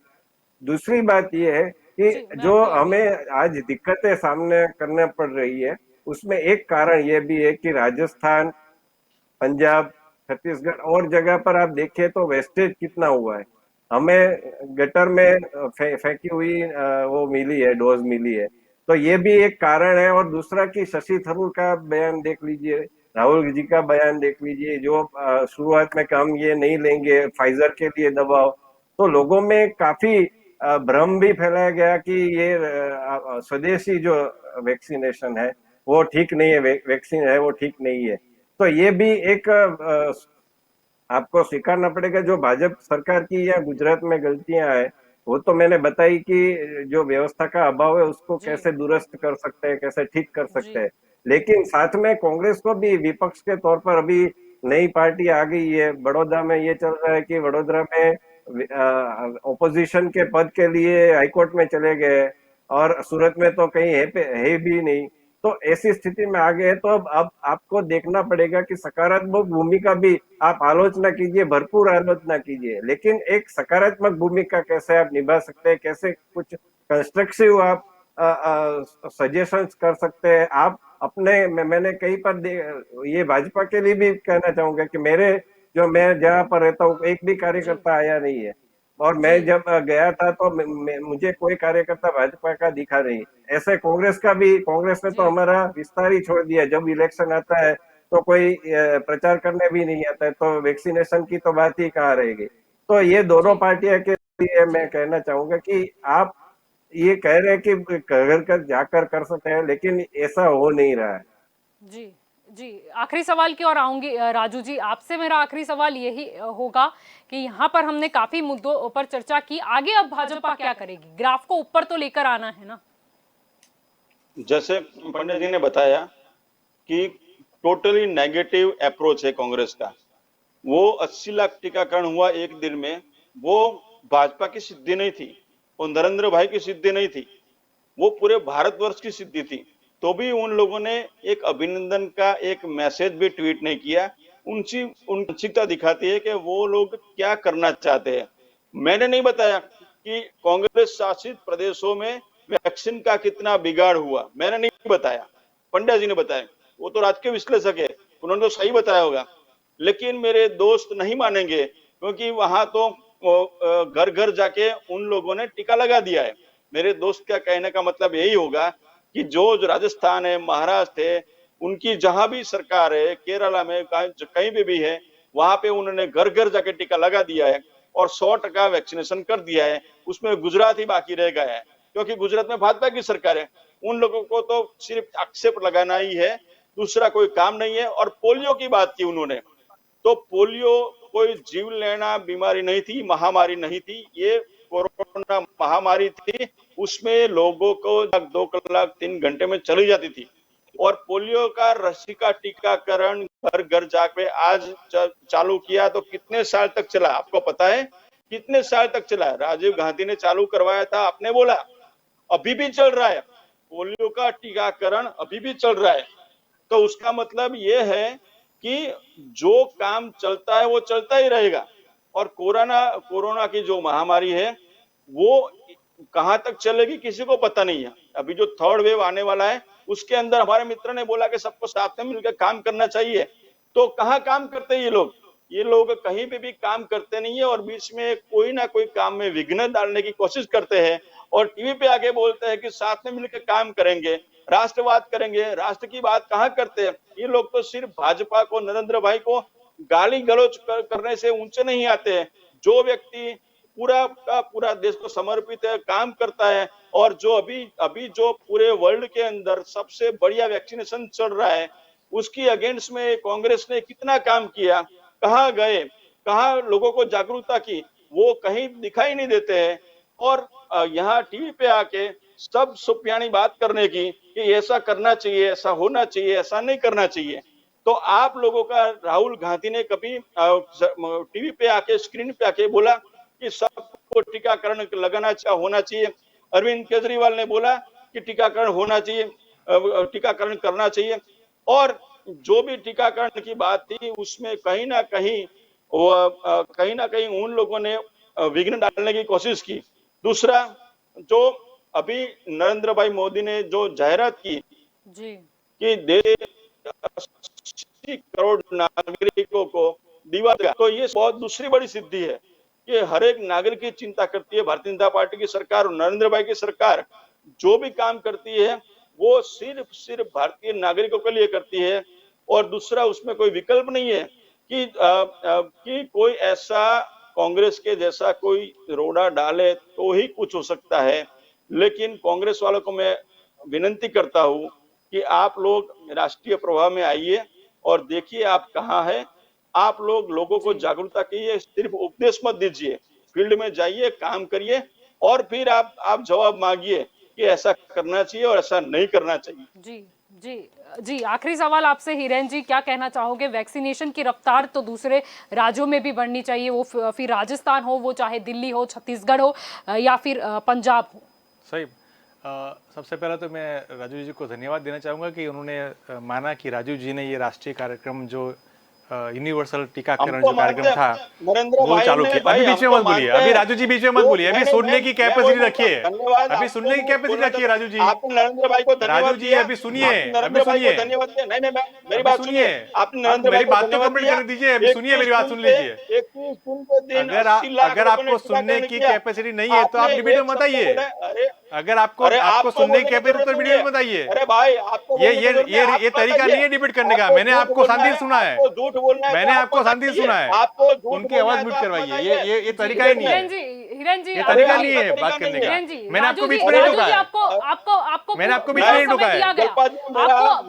दूसरी बात ये है कि जी मैं जो अभी हमें आज दिक्कतें सामने करना पड़ रही है, उसमें एक कारण ये भी है कि राजस्थान, पंजाब, छत्तीसगढ़ और जगह पर आप देखिए तो वेस्टेज कितना हुआ है। हमें गटर में फेंकी हुई वो मिली है, डोज मिली है। तो ये भी एक कारण है। और दूसरा कि शशि थरूर का बयान देख लीजिए, राहुल जी का बयान देख लीजिए, जो शुरुआत में हम ये नहीं लेंगे फाइजर के लिए दबाव, तो लोगों में काफी भ्रम भी फैलाया गया कि ये स्वदेशी जो वैक्सीनेशन है वो ठीक नहीं है, वैक्सीन है वो ठीक नहीं है। तो ये भी एक आपको स्वीकारना पड़ेगा जो भाजपा सरकार की या गुजरात में गलतियां है। वो तो मैंने बताई कि जो व्यवस्था का अभाव है उसको जी कैसे दुरुस्त कर सकते हैं, कैसे ठीक कर जी सकते हैं। लेकिन साथ में कांग्रेस को भी विपक्ष के तौर पर अभी नई पार्टी आ गई है। बड़ौदा में ये चल रहा है कि वडोदरा में ओपोजिशन के पद के लिए हाईकोर्ट में चले गए और सूरत में तो कहीं है भी नहीं। तो ऐसी स्थिति में आ गए तो अब आपको देखना पड़ेगा कि सकारात्मक भूमिका भी आप आलोचना कीजिए, भरपूर आलोचना कीजिए, लेकिन एक सकारात्मक भूमिका कैसे आप निभा सकते हैं, कैसे कुछ कंस्ट्रक्टिव आप सजेशंस कर सकते हैं। आप अपने मैंने कहीं पर ये भाजपा के लिए भी कहना चाहूंगा कि मेरे जो मैं जहां पर रहता हूँ एक भी जी कार्यकर्ता आया नहीं है। और मैं जी जब गया था तो मुझे कोई कार्यकर्ता भाजपा का दिखा नहीं। ऐसे कांग्रेस का भी, कांग्रेस ने तो जी हमारा विस्तार ही छोड़ दिया। जब इलेक्शन आता है तो कोई प्रचार करने भी नहीं आता है, तो वैक्सीनेशन की तो बात ही कहाँ रहेगी। तो ये दोनों जी पार्टियां के लिए जी मैं कहना चाहूंगा कि आप ये कह रहे हैं कि घर घर जाकर कर सकते हैं, लेकिन ऐसा हो नहीं रहा है। जी जी आखिरी सवाल की ओर आऊंगी राजू जी, आपसे मेरा आखिरी सवाल यही होगा कि यहाँ पर हमने काफी मुद्दों पर चर्चा की, आगे अब भाजपा क्या करेगी? ग्राफ को ऊपर तो लेकर आना है ना। जैसे पंडित जी ने बताया कि टोटली नेगेटिव अप्रोच है कांग्रेस का। वो 80 लाख टीकाकरण हुआ एक दिन में, वो भाजपा की सिद्धि नहीं थी, वो नरेंद्र भाई की सिद्धि नहीं थी, वो पूरे भारतवर्ष की सिद्धि थी। तो भी उन लोगों ने एक अभिनंदन का एक मैसेज भी ट्वीट नहीं किया। उनकी मानसिकता दिखाती है कि वो लोग क्या करना चाहते हैं। मैंने नहीं बताया कि कांग्रेस शासित प्रदेशों में वैक्सीन का कितना बिगाड़ हुआ, मैंने नहीं बताया, पंड्या जी ने बताया। वो तो राजकीय विश्लेषक है, उन्होंने तो सही बताया होगा। लेकिन मेरे दोस्त नहीं मानेंगे क्योंकि वहां तो घर घर जाके उन लोगों ने टीका लगा दिया है। मेरे दोस्त का कहने का मतलब यही होगा कि जो राजस्थान है, महाराष्ट्र है, उनकी जहां भी सरकार है, केरला में कहीं भी है, वहां पे उन्होंने घर घर जाके टीका लगा दिया है और 100% वैक्सीनेशन कर दिया है। उसमें गुजरात ही बाकी रह गया है क्योंकि गुजरात में भाजपा की सरकार है। उन लोगों को तो सिर्फ आक्षेप लगाना ही है, दूसरा कोई काम नहीं है। और पोलियो की बात की उन्होंने, तो पोलियो कोई जीव लेना बीमारी नहीं थी, महामारी नहीं थी, ये कोरोना महामारी थी। उसमें लोगों को 2 कलाक 3 घंटे में चली जाती थी। और पोलियो का रस्सी का टीकाकरण घर घर जाके आज चालू किया तो कितने साल तक चला आपको पता है? कितने साल तक चला? राजीव गांधी ने चालू करवाया था, आपने बोला, अभी भी चल रहा है। पोलियो का टीकाकरण अभी भी चल रहा है। तो उसका मतलब ये है कि जो काम चलता है वो चलता ही रहेगा। और कोरोना की जो महामारी है वो कहां तक चलेगी किसी को पता नहीं है। अभी जो थर्ड वेव आने वाला है उसके अंदर हमारे मित्र ने बोला कि सबको साथ में मिलकर काम करना चाहिए। तो कहाँ काम करते हैं ये लोग? ये लोग कहीं पे भी काम करते नहीं है और बीच में कोई ना कोई काम में विघ्न डालने की कोशिश करते हैं और टीवी पे आके बोलते हैं कि साथ में मिलकर काम करेंगे, राष्ट्रवाद करेंगे। राष्ट्र की बात कहाँ करते हैं ये लोग? तो सिर्फ भाजपा को, नरेंद्र भाई को गाली गलौज करने से ऊंचे नहीं आते हैं। जो व्यक्ति पूरा का पूरा देश को समर्पित है, काम करता है, और जो अभी अभी जो पूरे वर्ल्ड के अंदर सबसे बढ़िया वैक्सीनेशन चल रहा है, उसकी अगेंस्ट में कांग्रेस ने कितना काम किया, कहाँ गए, कहाँ लोगों को जागरूकता की, वो कहीं दिखाई नहीं देते हैं। और यहाँ टीवी पे आके सब सुप्याणी बात करने की कि ऐसा करना चाहिए, ऐसा होना चाहिए, ऐसा नहीं करना चाहिए। तो आप लोगों का राहुल गांधी ने कभी टीवी पे आके, स्क्रीन पे आके बोला कि सबको टीकाकरण लगाना होना चाहिए? अरविंद केजरीवाल ने बोला कि टीकाकरण होना चाहिए, टीकाकरण करना चाहिए। और जो भी टीकाकरण की बात थी उसमें कहीं ना कहीं उन लोगों ने विघ्न डालने की कोशिश की। दूसरा, जो अभी नरेंद्र भाई मोदी ने जो जाहिरात की जी कि देश 80 करोड़ नागरिकों को दिवाला, तो ये बहुत दूसरी बड़ी सिद्धि है कि हर एक नागरिक की चिंता करती है भारतीय जनता पार्टी की सरकार और नरेंद्र भाई की सरकार। जो भी काम करती है वो सिर्फ भारतीय नागरिकों के लिए करती है। और दूसरा, उसमें कोई विकल्प नहीं है कि कोई ऐसा कांग्रेस के जैसा कोई रोड़ा डाले तो ही कुछ हो सकता है। लेकिन कांग्रेस वालों को मैं विनती करता हूं कि आप लोग राष्ट्रीय प्रवाह में आइए और देखिए आप कहाँ हैं। आप लोग लोगों को जागरूकता कीजिए, सिर्फ उपदेश मत दीजिए, फील्ड में जाइए, काम करिए और फिर आप जवाब मांगिए कि ऐसा करना चाहिए और ऐसा नहीं करना चाहिए। जी जी जी, आखिरी सवाल आपसे हिरेन जी, क्या कहना चाहोगे? वैक्सीनेशन की रफ्तार तो दूसरे राज्यों में भी बढ़नी चाहिए, वो फिर राजस्थान हो, वो चाहे दिल्ली हो, छत्तीसगढ़ हो या फिर पंजाब हो। सही। सबसे पहले तो मैं राजू जी को धन्यवाद देना चाहूँगा कि उन्होंने माना कि राजू जी ने ये राष्ट्रीय कार्यक्रम जो यूनिवर्सल टीकाकरण जो कार्यक्रम था वो चालू किया। अभी बीच में मत बोलिए, अभी राजू जी बीच में मत बोलिए, अभी सुनने की कैपेसिटी रखिए, अभी सुनने की कैपेसिटी रखिए राजू जी। नरेंद्र भाई को राजू जी अभी सुनिए, अभी सुनिए, धन्यवाद। नहीं, मेरी बात सुनिए। आपने नरेंद्र मेरी भाई को बात तो धन्यवाद कंप्लीट दिया। कर दीजिए, अभी सुनिए, मेरी बात सुन लीजिए। 21 जून के दिन अगर 80 लाख अगर लोगों ने आपको सुनने टीकाकरण की किया। कैपेसिटी नहीं है तो आप डिबेट में मत आइए। अगर आपको सुनने की कैपेसिटी तो डिबेट में मत आइए। अरे भाई, आपको ये तरीका नहीं है डिबेट करने का। मैंने आपको शांति सुना है, झूठ बोलना है, मैंने आपको शांति सुना है, आपको झूठ उनकी आवाज म्यूट करवाइए। ये तरीका ही नहीं है, हिरेन जी ये तरीका नहीं है बात करने का। मैंने आपको बीच में नहीं रोका है, आपको मैंने आपको बीच में नहीं रोका है,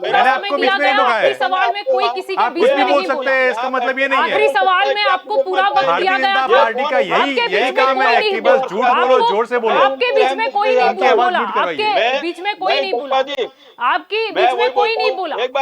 मैंने आपको बीच में नहीं रोका है। सवाल में कोई किसी के आप बीच कुछ में भी बोल नहीं सकते बोला। हैं, इसका मतलब ये नहीं आखिरी है। सवाल में आपको पूरा वक्त भारतीय दिया गया जनता था। पार्टी का आपके बीच यही में काम कोई है नहीं कि बोला। बस झूठ बोलो, जोर से बोलो। आपके बीच में कोई नहीं उनकी आवाज बोला, म्यूट करवाइए। आपके बीच में कोई नहीं बोला, आपकी बीच में कोई नहीं बोला। एक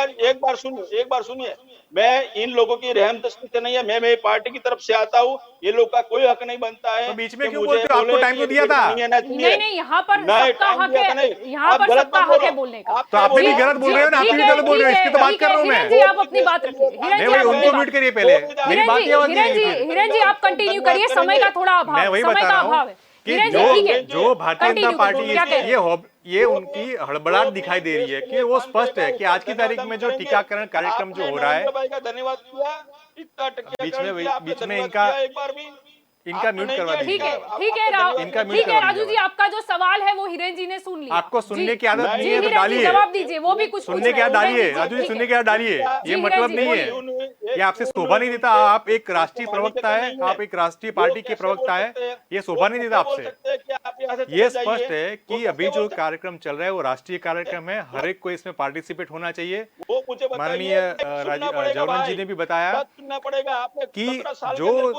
बार सुनिए। मैं इन लोगों की रहमदस्ती से नहीं है, मैं मेरी पार्टी की तरफ से आता हूँ। ये लोग का कोई हक नहीं बनता है तो बीच में कि क्यों मुझे बोलते हो? आपको बोले टाइम कि तो दिया था। नहीं, यहाँ पर नहीं, सबका टाइम हक दिया था नहीं। है, यहाँ आप पर गलत सबका मत हक बोलो। है बोलने का। तो आप भी जी, गलत बोल रहे हो ना, आप भी ठीक है, गलत बोल रहे हो, इसकी तो बात ठीक कर है, रहा हूँ मैं। हिरेन जी आप अपनी बात रखिए। हिरेन नहीं जी भाई, आप अपनी उनको बात म्यूट करिए पहले, मेरी बात की आवाज नहीं हिरेन आई थी। हिरेन जी आप कंटिन्यू करिए, समय का थोड़ा मैं अभाव, वही समय बता का रहा अभाव हूँ है। कि हिरेन जी ठीक है, जो भारतीय जनता कंटिन्यू पार्टी करिए, क्या कह रहे हैं? ये उनकी हड़बड़ाहट दिखाई दे रही है कि वो स्पष्ट है कि आज की तारीख में जो टीकाकरण कार्यक्रम जो हो रहा है, भाई का धन्यवाद किया, बीच में इनका म्यूट करवा ठीक दीजिए। है, ठीक है इनका म्यूट ठीक है करवा राजू जी, दीजिए। आपका जो सवाल है वो हिरेन जी ने सुन लिया। आपको सुनने की आदत जी, नहीं है तो हिरेन जी डालिए, जवाब दीजिए, वो भी कुछ सुनने की आदत डालिए राजू जी, सुनने की आदत डालिए। ये मतलब नहीं है, ये आपसे शोभा नहीं देता। आप एक राष्ट्रीय प्रवक्ता है, आप एक राष्ट्रीय पार्टी के प्रवक्ता है, ये शोभा नहीं देता आपसे। ये स्पष्ट है कि अभी जो कार्यक्रम चल रहा है वो राष्ट्रीय कार्यक्रम है, हर एक को इसमें पार्टिसिपेट होना चाहिए। माननीय जवाहरलाल जी ने भी बताया कि जो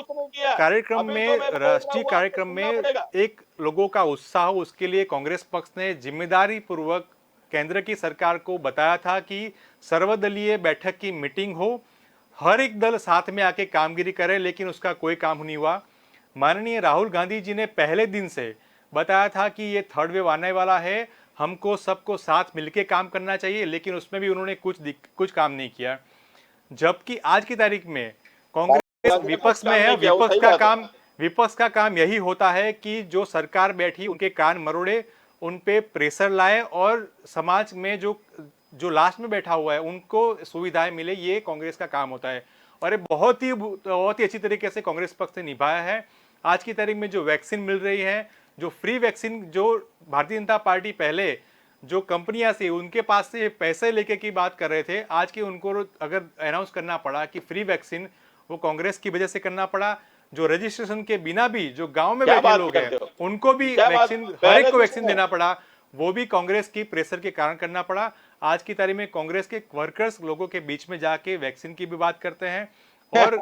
कार्यक्रम में, राष्ट्रीय कार्यक्रम में एक लोगों का उत्साह हो, उसके लिए कांग्रेस पक्ष ने जिम्मेदारी पूर्वक केंद्र की सरकार को बताया था कि सर्वदलीय बैठक की मीटिंग हो, हर एक दल साथ में आके कामगिरी करे, लेकिन उसका कोई काम नहीं हुआ। माननीय राहुल गांधी जी ने पहले दिन से बताया था कि ये थर्ड वेव आने वाला है, हमको सबको साथ मिलके काम करना चाहिए, लेकिन उसमें भी उन्होंने कुछ काम नहीं किया। जबकि आज की तारीख में कांग्रेस विपक्ष में है, विपक्ष का काम यही होता है कि जो सरकार बैठी उनके कान मरोड़े, उन पे प्रेशर लाए और समाज में जो लास्ट में बैठा हुआ है उनको सुविधाएं मिले, ये कांग्रेस का काम होता है। और ये बहुत ही अच्छी तरीके से कांग्रेस पक्ष ने निभाया है। आज की तारीख में जो वैक्सीन मिल रही है, जो फ्री वैक्सीन, जो भारतीय जनता पार्टी पहले जो कंपनियां से उनके पास से पैसे लेके की बात कर रहे थे, आज की उनको अगर अनाउंस करना पड़ा कि फ्री वैक्सीन, वो कांग्रेस की वजह से करना पड़ा। जो रजिस्ट्रेशन के बिना भी जो गांव में बैठे लोग हैं उनको भी वैक्सीन, हर एक को वैक्सीन देना पड़ा, वो भी कांग्रेस की प्रेशर के कारण करना पड़ा। आज की तारीख में कांग्रेस के वर्कर्स लोगों के बीच में जाके वैक्सीन की भी बात करते हैं और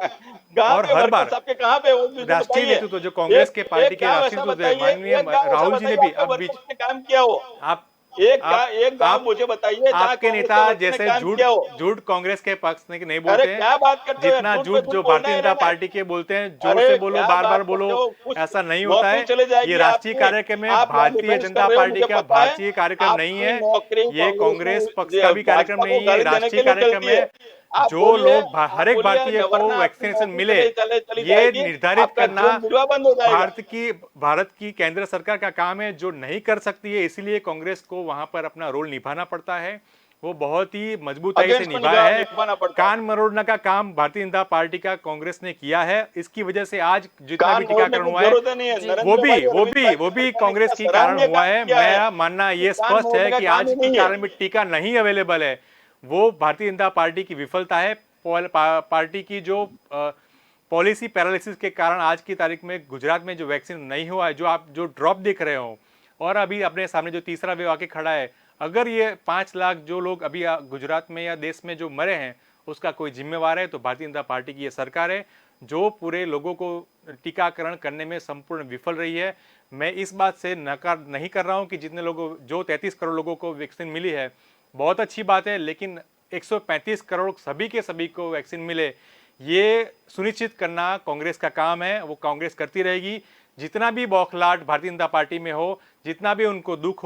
हर बार राष्ट्रीय नेतृत्व जो कांग्रेस के पार्टी के राष्ट्रीय नेतृत्व माननीय राहुल जी ने भी अब बीच काम किया हो। आप एक गांव मुझे बताइए जहां आपके कांग्रेस नेता के वर्कर्स ने जैसे काम झूठ किया हो। झूठ कांग्रेस के पक्ष में नहीं अरे बोलते क्या हैं, बात करते हो, जितना झूठ पे झूठ झूठ जो बोलना भारतीय है जनता ना। पार्टी के बोलते हैं, जोर अरे से बोलो, क्या बार बात बार करते बोलो, हो, कुछ ऐसा नहीं होता नौकरी है। चले जाएगी ये राष्ट्रीय आपकी। कार्यक्रम है, आप भारतीय डिफेंस जनता कर रहे हो, पार्टी मुझे का पता है। भारतीय कार्यक्रम नहीं आपकी है, नौकरी ये कांग्रेस पक्ष का भी कार्यक्रम भाजपा को नहीं है, गाली देने राष्ट्रीय के लिए कार्यक्रम चलती है। है। आप जो बोलिए, लोग हर एक भारतीय को वरना आपकी वैक्सीनेशन नौकरी मिले, चली ये जाएगी, निर्धारित आपका करना जोन जुड़वा बंद हो जाएगा। भारत की केंद्र सरकार का काम है, जो नहीं कर सकती है, इसीलिए कांग्रेस को वहां पर अपना रोल निभाना पड़ता है। वो बहुत ही मजबूताई से अगेंस्ट निभाया है। निभाना पड़ता है। कान मरोड़ने का काम भारतीय जनता पार्टी का कांग्रेस ने किया है। इसकी वजह से आज जितना कान भी मोड़ने टीकाकरण की हुआ है, जरूरत नहीं है। जी। नरेंद्र वो भाई और अमित भाई भी की सरकार ने कांग्रेस इतना की कारण सराहनीय हुआ काम है। किया मैं मानना ये कान स्पष्ट मोड़ने है का कि काम आज ही की नहीं है। कारण में टीका नहीं अवेलेबल है, वो भारतीय जनता पार्टी की विफलता है। पार्टी की जो पॉलिसी पैरालिसिस के कारण आज की तारीख में गुजरात में जो वैक्सीन नहीं हुआ है, जो आप जो ड्रॉप देख रहे हो, और अभी अपने सामने जो तीसरा वेव आके खड़ा है, अगर ये 5 लाख जो लोग अभी गुजरात में या देश में जो मरे हैं, उसका कोई जिम्मेवार है तो भारतीय जनता पार्टी की ये सरकार है, जो पूरे लोगों को टीकाकरण करने में संपूर्ण विफल रही है। मैं इस बात से नकार नहीं कर रहा हूं कि जितने लोगों, जो 33 करोड़ लोगों को वैक्सीन मिली है, बहुत अच्छी बात है, लेकिन 135 करोड़ सभी के सभी को वैक्सीन मिले, ये सुनिश्चित करना कांग्रेस का काम है। वो कांग्रेस करती रहेगी। जितना भी बौखलाहट भारतीय जनता पार्टी में हो, जितना भी उनको दुख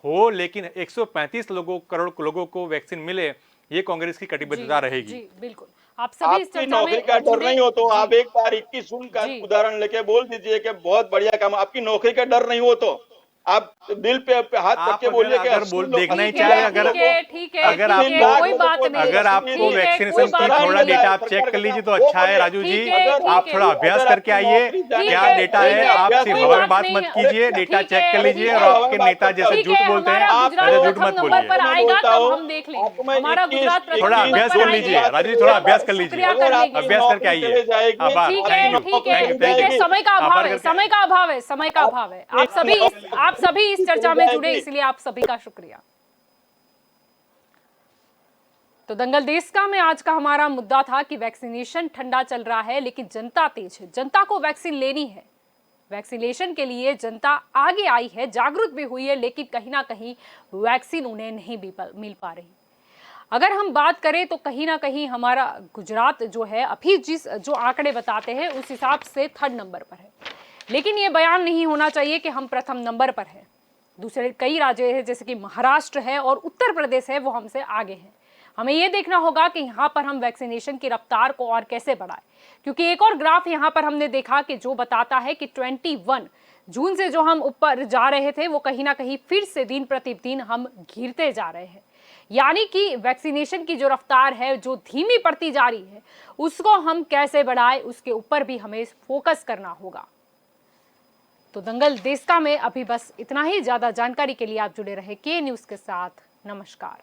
हो, लेकिन 135 करोड़ लोगों को वैक्सीन मिले, ये कांग्रेस की कटिबद्धता रहेगी। जी बिल्कुल। आप सभी इस आपकी चर्चा नौकरी में का डर नहीं हो तो जी, आप एक बार 21 जून का जी। उदाहरण लेके बोल दीजिए कि बहुत बढ़िया काम। आपकी नौकरी का डर नहीं हो तो आप दिल पे हाथ रख आप के बोलिए कि अगर 80 बोल लोग, देखना ही ठीक 80 चाहे, है, लाख अगर लोगों ठीक है, को- ठीक है, अगर ठीक है, आपको कोई बात नहीं। अगर आपको ठीक है, वैक्सीनेशन कोई की बात थोड़ा नहीं। डेटा आप चेक कर लीजिए तो अच्छा है राजू जी। ठीक है, आप ठीक थोड़ा है। अभ्यास अगर करके आपकी आइए, नौकरी जाने क्या का डेटा ठीक है। है, आप अभ्यास सिर्फ कोई हवाई बात बात नहीं मत है। कीजिए, डेटा ठीक चेक है, कर लीजिए, ठीक और है। आपके नेता जैसे ठीक झूठ है, बोलते हैं, हमारा गुजरात ऐसे झूठ प्रथम मत नंबर बोलिए। पर मैं आएगा बोलता तब हूं, हम देख लेंगे। आपको मैं हमारा 21 गुजरात प्रथम थोड़ा नंबर अभ्यास पर कर लीजिए आएंगे राजू जी, थोड़ा अभ्यास कर शुक्रिया लीजिए, कर अगर लेंगे। आपकी अभ्यास करके नौकरी चले आइए। जाएगी, आभार, ठीक थैंक है, यू, ठीक है, थैंक यू, ठीक थैंक है। यू। समय का अभाव आभार है, करके समय का अभाव है, समय का अभाव है। आप सभी इस चर्चा में जुड़े, इसलिए आप सभी का शुक्रिया। तो दंगल देश का में आज का हमारा मुद्दा था कि वैक्सीनेशन ठंडा चल रहा है, लेकिन जनता तेज है। जनता को वैक्सीन लेनी है। वैक्सीनेशन के लिए जनता आगे आई है, जागरूक भी हुई है, लेकिन कहीं ना कहीं वैक्सीन उन्हें नहीं मिल पा रही। अगर हम बात करें तो कहीं ना कहीं हमारा गुजरात जो है अभी जो आंकड़े बताते हैं उस हिसाब से 3rd नंबर पर है, लेकिन ये बयान नहीं होना चाहिए कि हम प्रथम नंबर पर हैं। दूसरे कई राज्य हैं जैसे कि महाराष्ट्र है और उत्तर प्रदेश है, वो हमसे आगे हैं। हमें ये देखना होगा कि यहाँ पर हम वैक्सीनेशन की रफ्तार को और कैसे बढ़ाएं, क्योंकि एक और ग्राफ यहाँ पर हमने देखा कि जो बताता है कि 21 जून से जो हम ऊपर जा रहे थे वो कहीं ना कहीं फिर से दिन प्रतिदिन हम गिरते जा रहे हैं। यानी कि वैक्सीनेशन की जो रफ्तार है जो धीमी पड़ती जा रही है, उसको हम कैसे बढ़ाएं, उसके ऊपर भी हमें फोकस करना होगा। तो दंगल देश का में अभी बस इतना ही। ज्यादा जानकारी के लिए आप जुड़े रहे के न्यूज के साथ। नमस्कार।